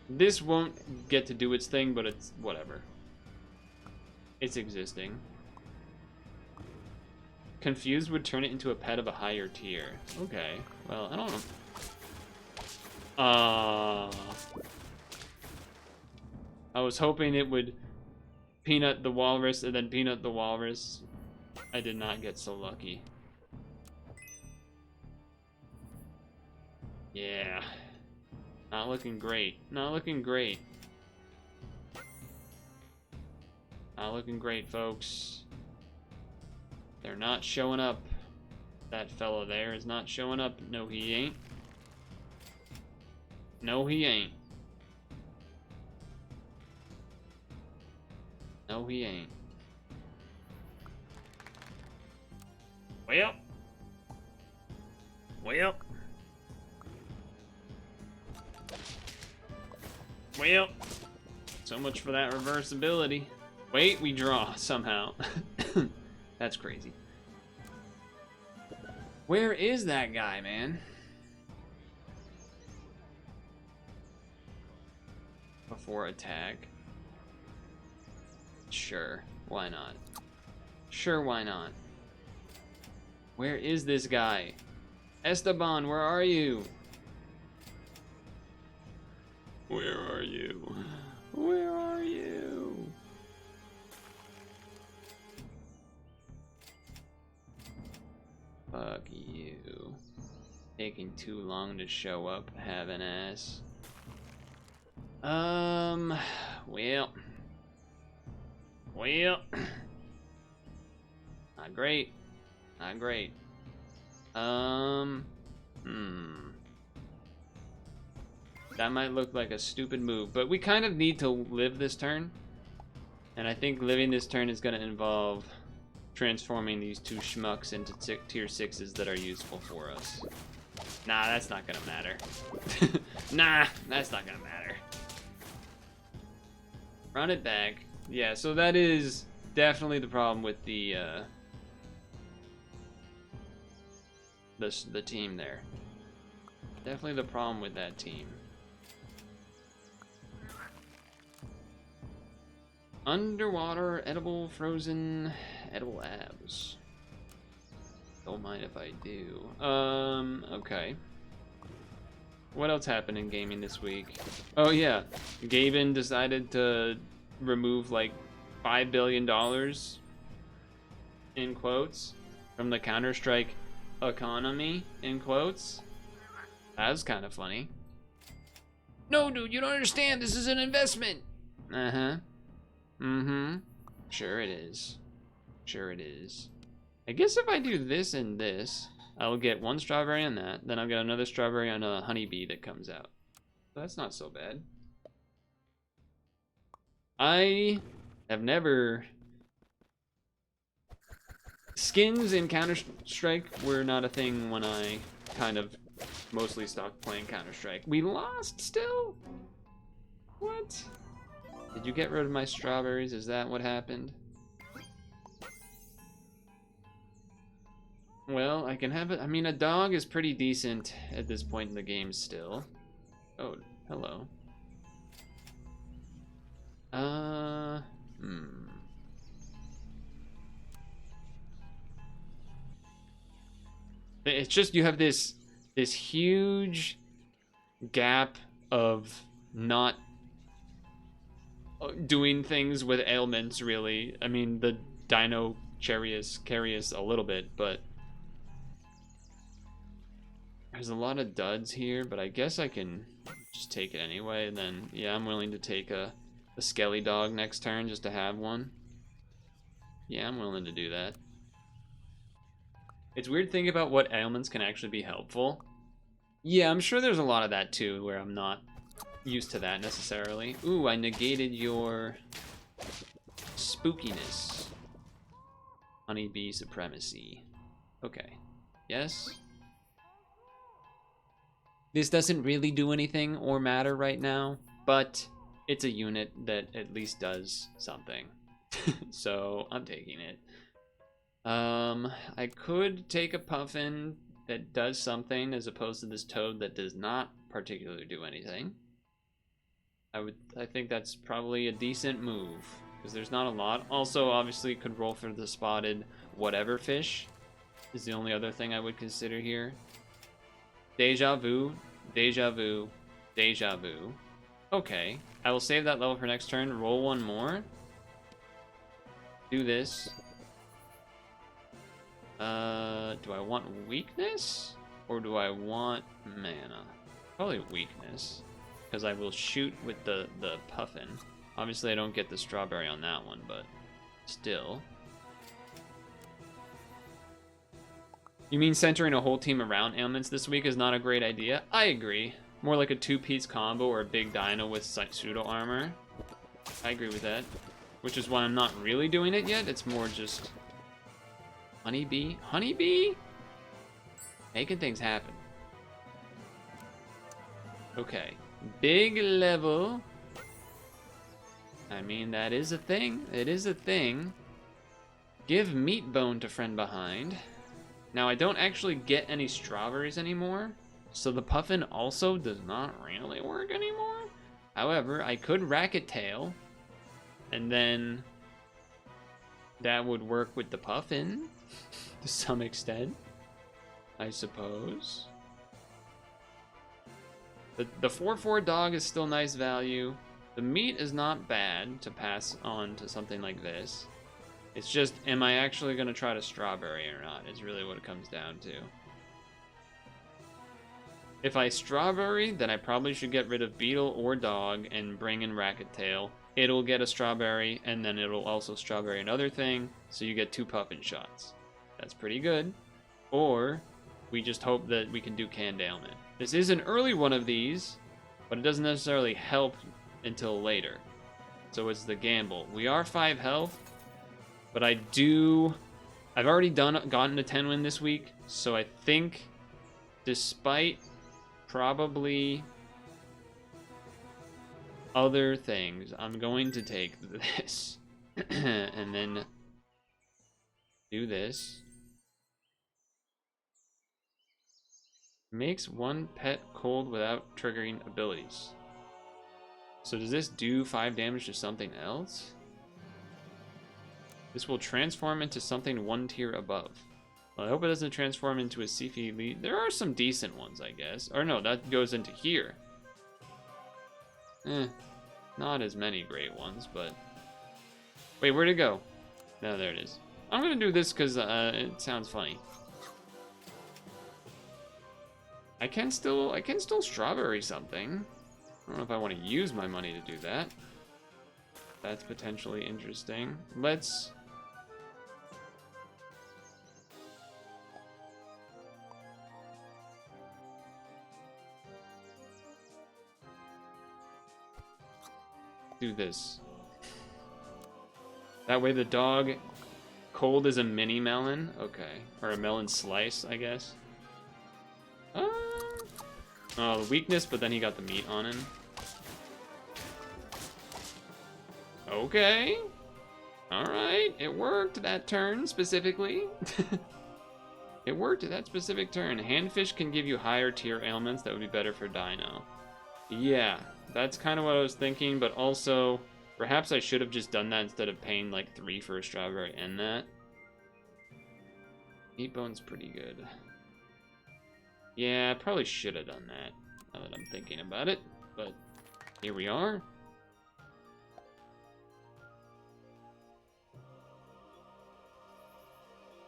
Speaker 1: This won't get to do its thing, but it's whatever. It's existing. Confused would turn it into a pet of a higher tier. Okay, well, I don't know. I was hoping it would peanut the walrus and then peanut the walrus. I did not get so lucky. Yeah. Not looking great. Not looking great. Not looking great, folks. They're not showing up. That fellow there is not showing up. No, he ain't. No, he ain't. No, he ain't. Well. Well. Well. So much for that reversibility. Wait, we draw somehow. That's crazy. Where is that guy, man? Before attack. Sure, why not? Sure, why not? Where is this guy? Esteban, where are you? Where are you? Where are you? Fuck you. Taking too long to show up, have an ass. Well. Not great. Not great. That might look like a stupid move, but we kind of need to live this turn. And I think living this turn is going to involve transforming these two schmucks into tier 6s that are useful for us. Nah, that's not going to matter. Nah, that's not going to matter. Run it back. Yeah, so that is definitely the problem with the team there. Definitely the problem with that team. Underwater, edible, frozen, edible abs. Don't mind if I do. Okay. What else happened in gaming this week? Oh yeah, Gaben decided to remove like $5 billion in quotes from the Counter-Strike economy in quotes. That was kind of funny. No, dude, you don't understand. This is an investment. Uh-huh. Mm-hmm. Sure it is. Sure it is. I guess if I do this and this, I'll get one strawberry on that. Then I'll get another strawberry on a honeybee that comes out. So that's not so bad. I have never... Skins in Counter-Strike were not a thing when I kind of mostly stopped playing Counter-Strike. We lost still? What? Did you get rid of my strawberries? Is that what happened? Well, I can have it. I mean, a dog is pretty decent at this point in the game still. Oh, hello. It's just you have this huge gap of not doing things with ailments, really. I mean, the Dino carries a little bit, but there's a lot of duds here, but I guess I can just take it anyway. And then, yeah, I'm willing to take a Skelly dog next turn just to have one. Yeah, I'm willing to do that. It's weird thinking about what ailments can actually be helpful. Yeah, I'm sure there's a lot of that too, where I'm not used to that necessarily. Ooh, I negated your spookiness. Honeybee supremacy. Okay. Yes? This doesn't really do anything or matter right now, but it's a unit that at least does something. So I'm taking it. I could take a puffin that does something as opposed to this toad that does not particularly do anything. I think that's probably a decent move because there's not a lot. Also, obviously, could roll for the spotted whatever fish is the only other thing I would consider here. Deja vu, deja vu, deja vu. Okay, I will save that level for next turn. Roll one more. Do this. Do I want weakness or do I want mana? Probably weakness, because I will shoot with the puffin. Obviously, I don't get the strawberry on that one, but still. You mean centering a whole team around ailments this week is not a great idea? I agree. More like a two-piece combo or a big dino with pseudo armor. I agree with that. Which is why I'm not really doing it yet. It's more just honeybee. Honeybee? Making things happen. Okay. Big level. I mean, that is a thing. It is a thing. Give meat bone to friend behind. Now, I don't actually get any strawberries anymore, so the puffin also does not really work anymore. However, I could racket tail, and then that would work with the puffin to some extent, I suppose. The 4/4 dog is still nice value. The meat is not bad to pass on to something like this. It's just, am I actually going to try to strawberry or not? Is really what it comes down to. If I strawberry, then I probably should get rid of beetle or dog and bring in racket tail. It'll get a strawberry, and then it'll also strawberry another thing, so you get 2 puffin shots. That's pretty good. Or we just hope that we can do canned ailment. This is an early one of these, but it doesn't necessarily help until later. So it's the gamble. We are 5 health, but I've already gotten a 10 win this week, so I think despite probably other things, I'm going to take this and then do this. Makes one pet cold without triggering abilities. So does this do 5 damage to something else? This will transform into something 1 tier above. Well, I hope it doesn't transform into a Sifi lead. There are some decent ones, I guess. Or no, that goes into here. Not as many great ones, but... Wait, where'd it go? No, there it is. I'm gonna do this because it sounds funny. I can still strawberry something. I don't know if I want to use my money to do that. That's potentially interesting. Let's... do this. That way the dog cold is a mini melon. Okay. Or a melon slice, I guess. Oh, the weakness, but then he got the meat on him. Okay. Alright. It worked that turn specifically. It worked that specific turn. Handfish can give you higher tier ailments that would be better for Dino. Yeah, that's kind of what I was thinking, but also perhaps I should have just done that instead of paying like 3 for a strawberry and that. Meat bone's pretty good. Yeah, I probably should have done that, now that I'm thinking about it, but here we are.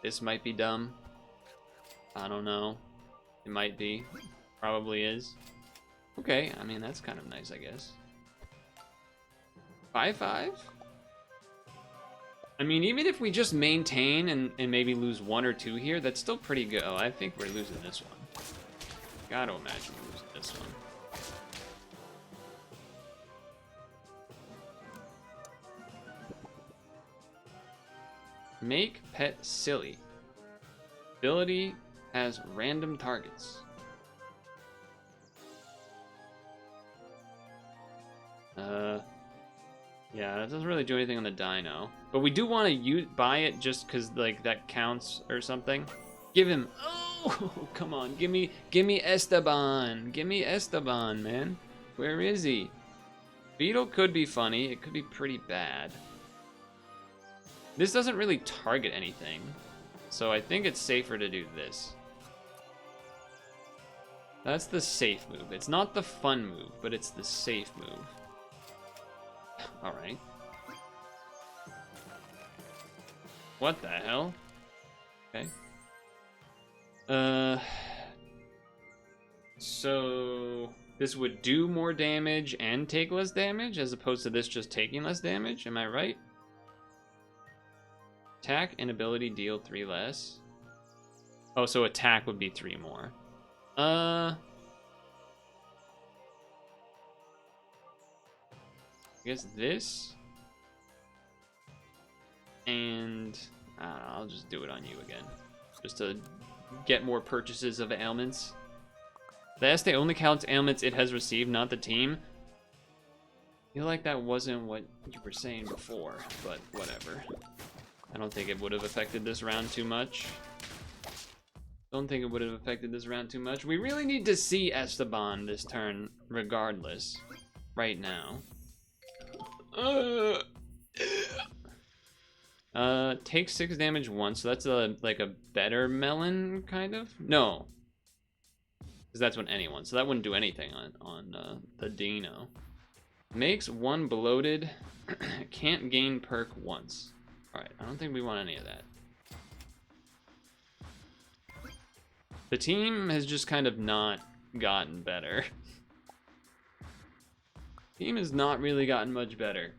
Speaker 1: This might be dumb. I don't know. It might be. Probably is. Okay, I mean, that's kind of nice, I guess. 5-5? I mean, even if we just maintain and maybe lose 1 or 2 here, that's still pretty good. Oh, I think we're losing this one. Gotta imagine we're losing this one. Make pet silly. Ability has random targets. Yeah, that doesn't really do anything on the dino. But we do want to buy it just because, like, that counts or something. Give him... Oh, come on. Give me Esteban. Give me Esteban, man. Where is he? Beetle could be funny. It could be pretty bad. This doesn't really target anything. So I think it's safer to do this. That's the safe move. It's not the fun move, but it's the safe move. Alright. What the hell? Okay. So this would do more damage and take less damage as opposed to this just taking less damage, am I right? Attack and ability deal 3 less. Oh, so attack would be 3 more. I guess this. And I don't know, I'll just do it on you again. Just to get more purchases of ailments. The EST only counts ailments it has received, not the team. I feel like that wasn't what you were saying before, but whatever. I don't think it would have affected this round too much. Don't think it would have affected this round too much. We really need to see Esteban this turn regardless. Right now. Takes 6 damage once, so that's like a better melon, kind of? No. Because that's when anyone, so that wouldn't do anything on the Dino. Makes 1 bloated, can't gain perk once. Alright, I don't think we want any of that. The team has just kind of not gotten better. Team has not really gotten much better.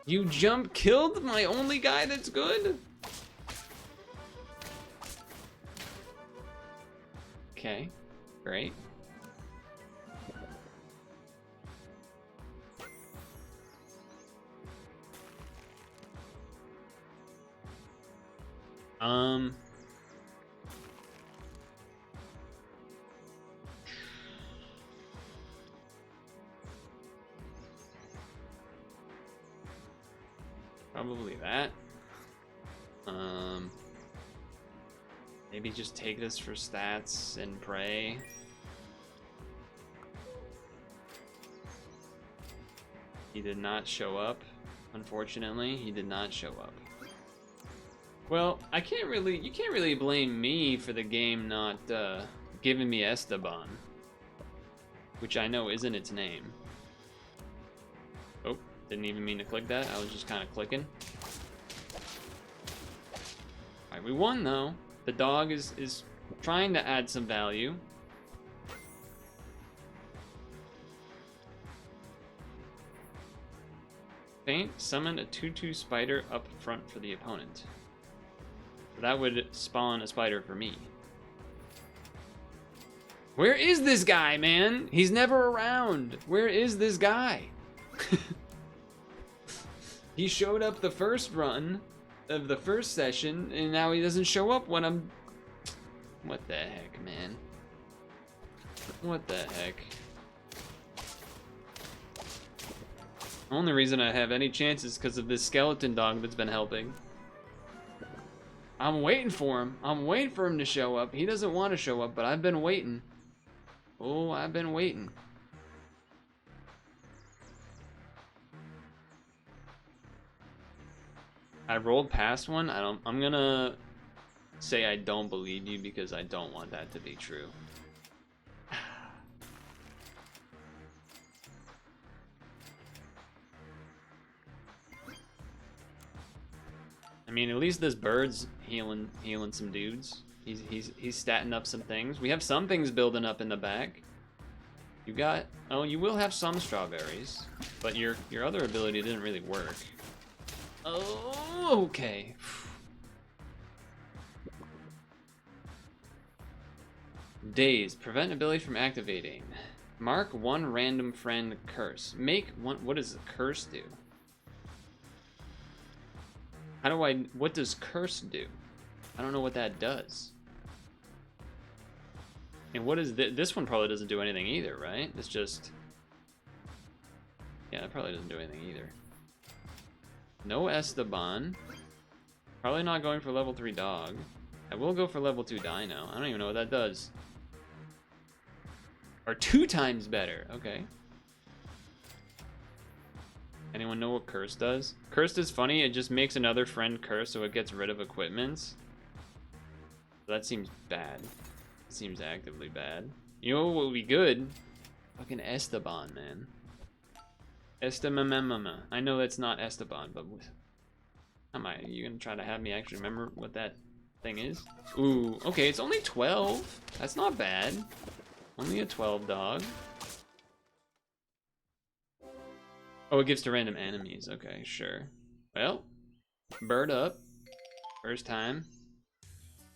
Speaker 1: You jump killed my only guy that's good? Okay, great. Probably that. Maybe just take this for stats and pray. He did not show up. Unfortunately, he did not show up. Well, you can't really blame me for the game not giving me Esteban, which I know isn't its name. Oh, didn't even mean to click that. I was just kind of clicking. All right, we won though. The dog is trying to add some value. Faint, summon a 2/2 spider up front for the opponent. That would spawn a spider for me. Where is this guy, man? He's never around. Where is this guy? He showed up the first run of the first session, and now he doesn't show up when I'm... What the heck, man? What the heck? Only reason I have any chance is because of this skeleton dog that's been helping. I'm waiting for him. I'm waiting for him to show up. He doesn't want to show up, but I've been waiting. Oh, I've been waiting. I rolled past one. I'm gonna say I don't believe you because I don't want that to be true. I mean, at least this bird's healing some dudes. He's statting up some things. We have some things building up in the back. You got... Oh, you will have some strawberries, but your other ability didn't really work. Oh, okay. Daze. Prevent ability from activating. Mark one random friend curse. Make one... What does the curse do? How do I... What does curse do? I don't know what that does. And what is this one? Probably doesn't do anything either, right? It's just... Yeah, it probably doesn't do anything either. No Esteban. Probably not going for level 3 dog. I will go for level 2 dino. I don't even know what that does. Or 2 times better. Okay. Anyone know what curse does? Cursed is funny. It just makes another friend curse, so it gets rid of equipments. That seems bad. It seems actively bad. You know what would be good? Fucking Esteban, man. Esteban. I know that's not Esteban, but am I? Are you gonna try to have me actually remember what that thing is? Ooh, okay, it's only 12. That's not bad. Only a 12 dog. Oh, it gives to random enemies. Okay, sure. Well, bird up. First time.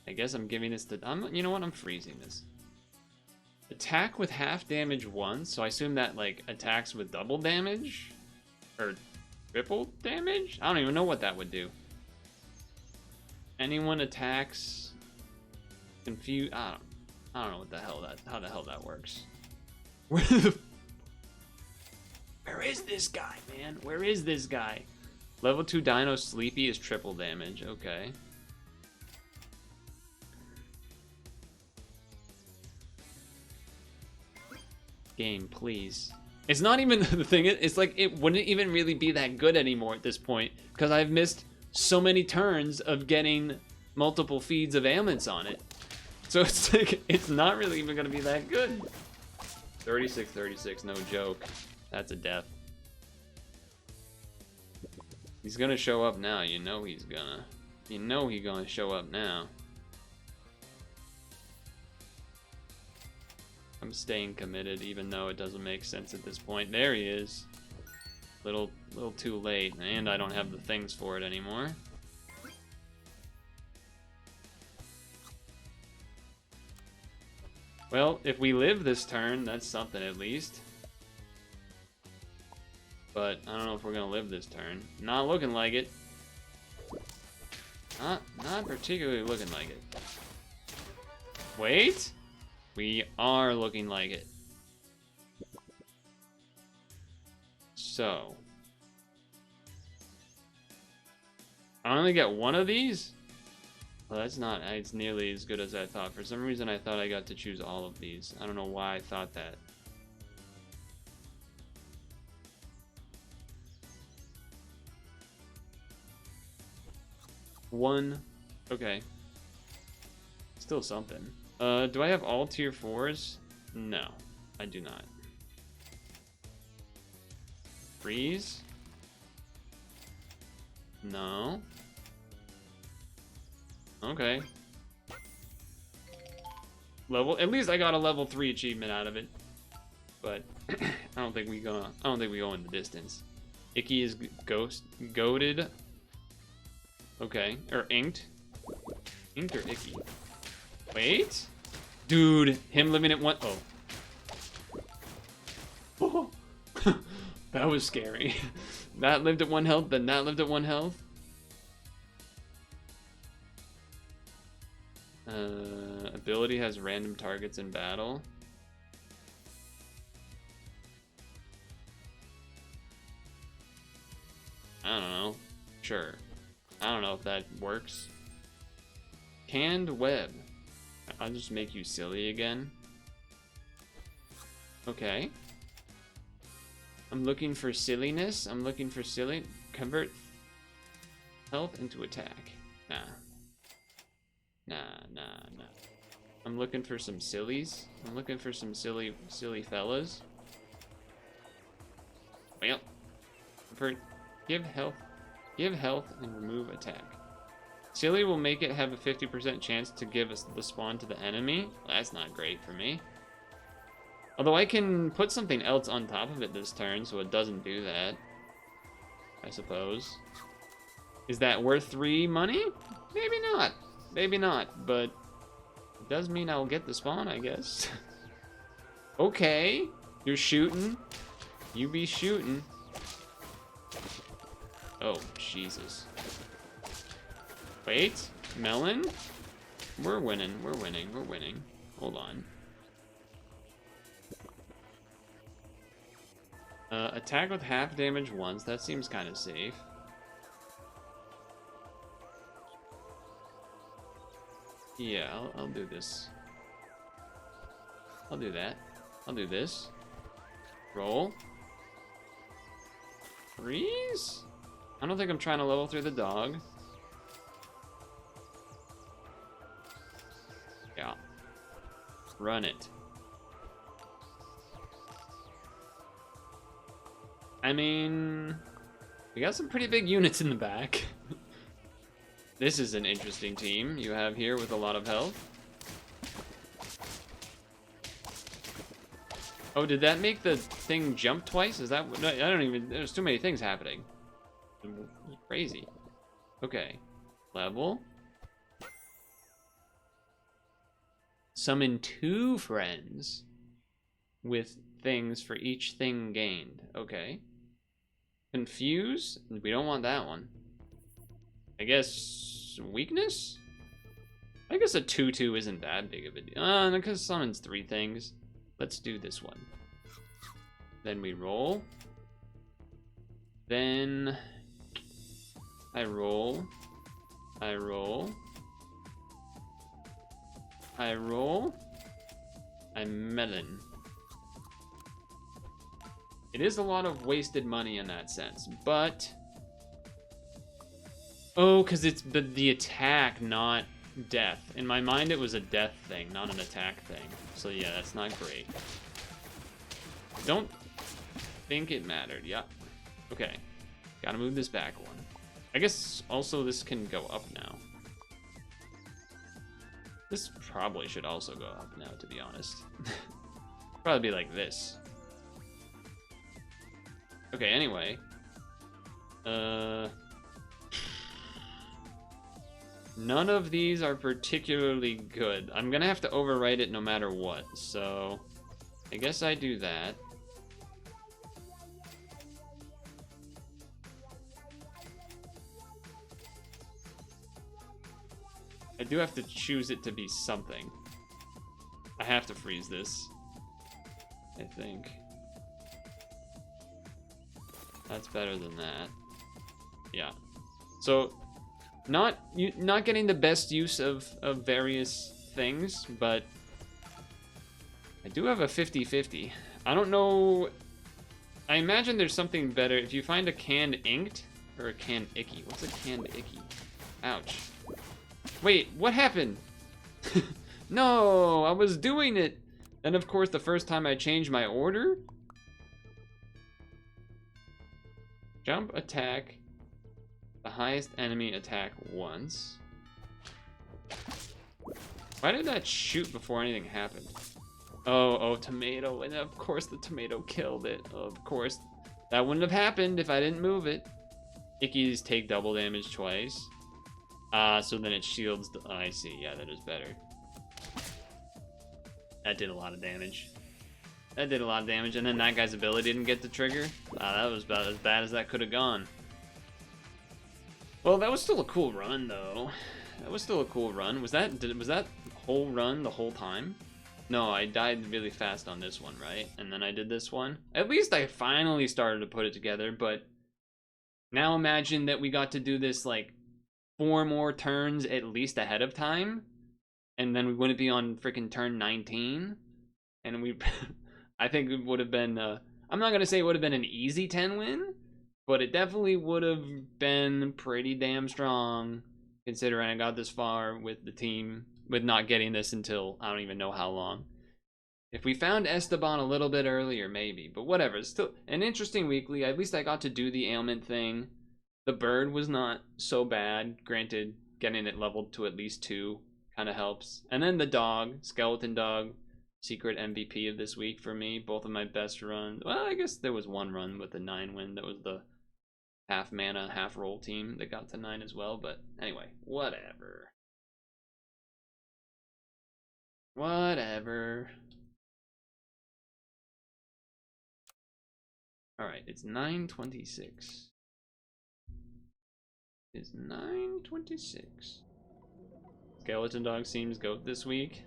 Speaker 1: I guess I'm giving this to... you know what? I'm freezing this. Attack with half damage once, so I assume that, like, attacks with double damage? Or triple damage? I don't even know what that would do. Anyone attacks... Confuse... I don't know what the hell that... How the hell that works. Where is this guy, man? Where is this guy? Level 2 Dino Sleepy is triple damage. Okay. Game, please. It's not even the thing. It's like it wouldn't even really be that good anymore at this point because I've missed so many turns of getting multiple feeds of ailments on it. So it's like it's not really even gonna be that good. 36, no joke. That's a death. He's gonna show up now. You know he's gonna. You know he's gonna show up now. I'm staying committed, even though it doesn't make sense at this point. There he is. Little too late, and I don't have the things for it anymore. Well, if we live this turn, that's something at least. But I don't know if we're gonna live this turn. Not looking like it. Not particularly looking like it. Wait! We are looking like it. So. I only get one of these? Well, that's not it's nearly as good as I thought. For some reason, I thought I got to choose all of these. I don't know why I thought that. One. Okay. Still something. Do I have all tier 4s? No, I do not. Freeze? No. Okay. At least I got a level 3 achievement out of it. But I don't think we go in the distance. Icky is goated. Okay, or inked. Inked or icky? Wait, dude, him living at one. Oh, that was scary. That lived at 1 health, then that lived at 1 health. Ability has random targets in battle. I don't know. Sure. I don't know if that works. Canned web. I'll just make you silly again. Okay. I'm looking for silliness. I'm looking for silly. Convert health into attack. Nah. I'm looking for some sillies. I'm looking for some silly fellas. Well, give health and remove attack. Silly will make it have a 50% chance to give us the spawn to the enemy. Well, that's not great for me. Although I can put something else on top of it this turn, so it doesn't do that. I suppose. Is that worth 3 money? Maybe not. Maybe not, but it does mean I'll get the spawn, I guess. Okay, you're shooting. You be shooting. Oh, Jesus. Wait, melon? We're winning. Hold on. Attack with half damage once. That seems kind of safe. Yeah, I'll do this. I'll do that. I'll do this. Roll. Freeze? I don't think I'm trying to level through the dog. Yeah. Run it. I mean, we got some pretty big units in the back. This is an interesting team you have here with a lot of health. Oh, did that make the thing jump twice? Is that... I don't even... There's too many things happening. It's crazy. Okay. Level. Summon 2 friends with things for each thing gained. Okay. Confuse? We don't want that one. I guess weakness? I guess a 2/2 isn't that big of a deal. Because summons 3 things. Let's do this one. Then we roll. Then I roll. I roll. I roll. I melon. It is a lot of wasted money in that sense, but... Oh, because it's the attack, not death. In my mind, it was a death thing, not an attack thing. So yeah, that's not great. Don't think it mattered. Yeah. Okay. Gotta move this back one. I guess also this can go up now. This probably should also go up now, to be honest. Probably be like this. Okay, anyway. None of these are particularly good. I'm gonna have to overwrite it no matter what, so I guess I do that. I do have to choose it to be something. I have to freeze this, I think. That's better than that. Yeah. So, not getting the best use of various things, but I do have a 50-50. I don't know. I imagine there's something better. If you find a canned inked or a canned icky. What's a canned icky? Ouch. Wait, what happened? No, I was doing it. And of course, the first time I changed my order. Jump attack. The highest enemy attack once. Why did that shoot before anything happened? Oh, tomato. And of course the tomato killed it. Of course. That wouldn't have happened if I didn't move it. Ickies take double damage twice. So then it shields the... I see. Yeah, that is better. That did a lot of damage. That did a lot of damage. And then that guy's ability didn't get the trigger. That was about as bad as that could have gone. Well, that was still a cool run, though. That was still a cool run. Was that whole run the whole time? No, I died really fast on this one, right? And then I did this one. At least I finally started to put it together, but now imagine that we got to do this, like, 4 more turns at least ahead of time, and then we wouldn't be on freaking turn 19, and we... I think it would have been... I'm not going to say it would have been an easy 10 win, but it definitely would have been pretty damn strong, considering I got this far with the team, with not getting this until I don't even know how long. If we found Esteban a little bit earlier, maybe, but whatever. It's still an interesting weekly. At least I got to do the ailment thing. The bird was not so bad. Granted, getting it leveled to at least 2 kind of helps. And then the dog, skeleton dog, secret MVP of this week for me. Both of my best runs. Well, I guess there was one run with the 9 win. That was the half mana, half roll team that got to 9 as well. But anyway, whatever. Whatever. Alright, it's 9:26. It's 9:26. Skeleton dog seems goat this week.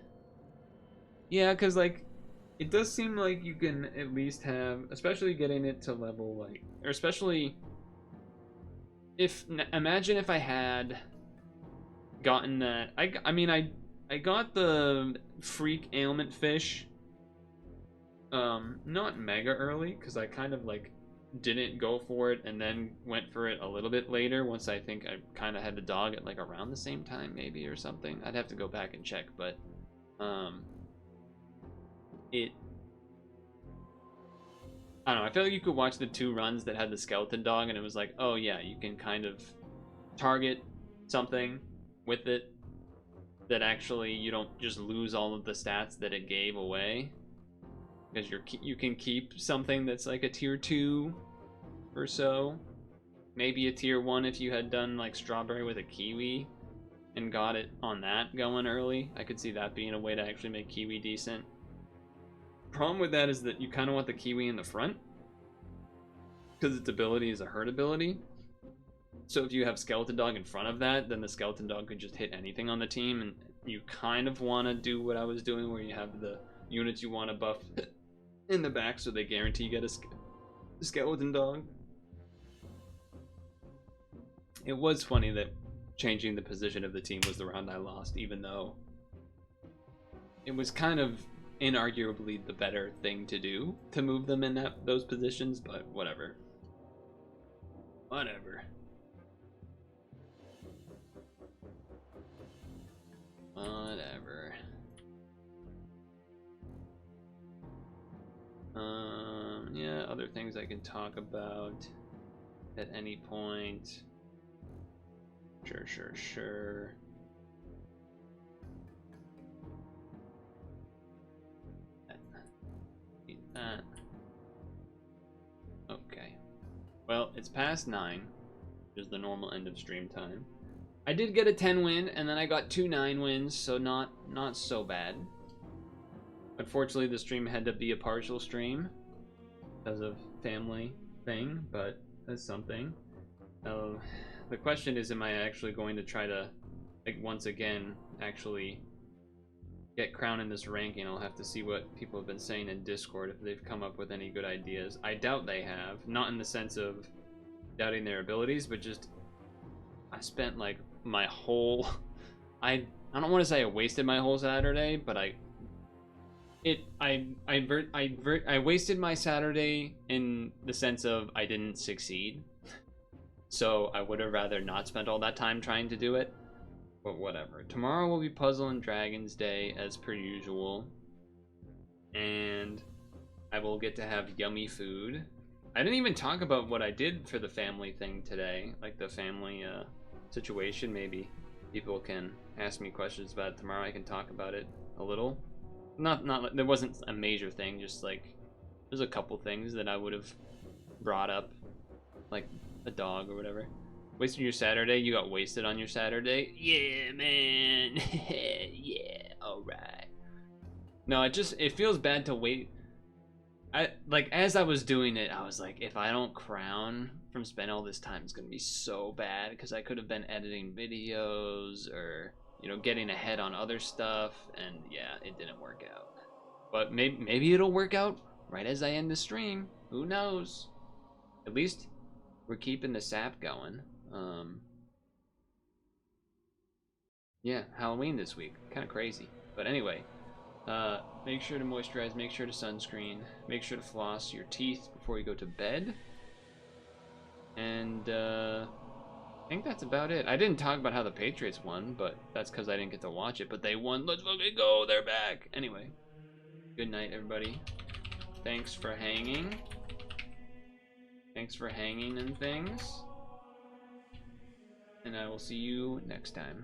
Speaker 1: Yeah, because, like, it does seem like you can at least have, especially getting it to level, like, or especially if, imagine if I had gotten that, I mean, I got the freak ailment fish, not mega early, because I kind of, like, didn't go for it and then went for it a little bit later once I think I kind of had the dog at, like, around the same time, maybe, or something. I'd have to go back and check, but, I don't know, I feel like you could watch the 2 runs that had the skeleton dog and it was like, oh yeah, you can kind of target something with it that actually you don't just lose all of the stats that it gave away, because you can keep something that's like a tier 2 or so, maybe a tier 1 if you had done like strawberry with a kiwi and got it on that going early. I could see that being a way to actually make kiwi decent. Problem with that is that you kind of want the kiwi in the front, because its ability is a hurt ability. So if you have skeleton dog in front of that, then the skeleton dog could just hit anything on the team, and you kind of want to do what I was doing, where you have the units you want to buff in the back so they guarantee you get a skeleton dog. It was funny that changing the position of the team was the round I lost, even though it was kind of inarguably the better thing to do to move them in those positions, but whatever. Whatever. Whatever. Yeah, other things I can talk about at any point. Sure. Need that. Okay. Well, it's past 9, which is the normal end of stream time. I did get a 10 win, and then I got 2 9 wins, so not so bad. Unfortunately, the stream had to be a partial stream because of family thing, but that's something. The question is, am I actually going to try to, like, once again, actually get crown in this ranking? I'll have to see what people have been saying in Discord, if they've come up with any good ideas. I doubt they have, not in the sense of doubting their abilities, but just I spent like my whole I don't want to say I wasted my whole Saturday, but I wasted my Saturday in the sense of I didn't succeed. So I would have rather not spent all that time trying to do it. But whatever. Tomorrow will be Puzzle and Dragons Day as per usual. And I will get to have yummy food. I didn't even talk about what I did for the family thing today. Like the family situation. Maybe people can ask me questions about it tomorrow. I can talk about it a little. Not there wasn't a major thing, just like there's a couple things that I would have brought up, like a dog or whatever. Wasted your Saturday? You got wasted on your Saturday? Yeah, man. Yeah, alright. No, it feels bad to wait. As I was doing it, I was like, if I don't crown from spending all this time, it's gonna be so bad, because I could have been editing videos or, you know, getting ahead on other stuff, and yeah, it didn't work out. But maybe it'll work out right as I end the stream. Who knows? At least we're keeping the SAP going. Yeah, Halloween this week. Kind of crazy. But anyway, make sure to moisturize, make sure to sunscreen, make sure to floss your teeth before you go to bed. And I think that's about it. I didn't talk about how the Patriots won, but that's because I didn't get to watch it. But they won. Let's fucking go. They're back. Anyway, good night, everybody. Thanks for hanging. Thanks for hanging and things. And I will see you next time.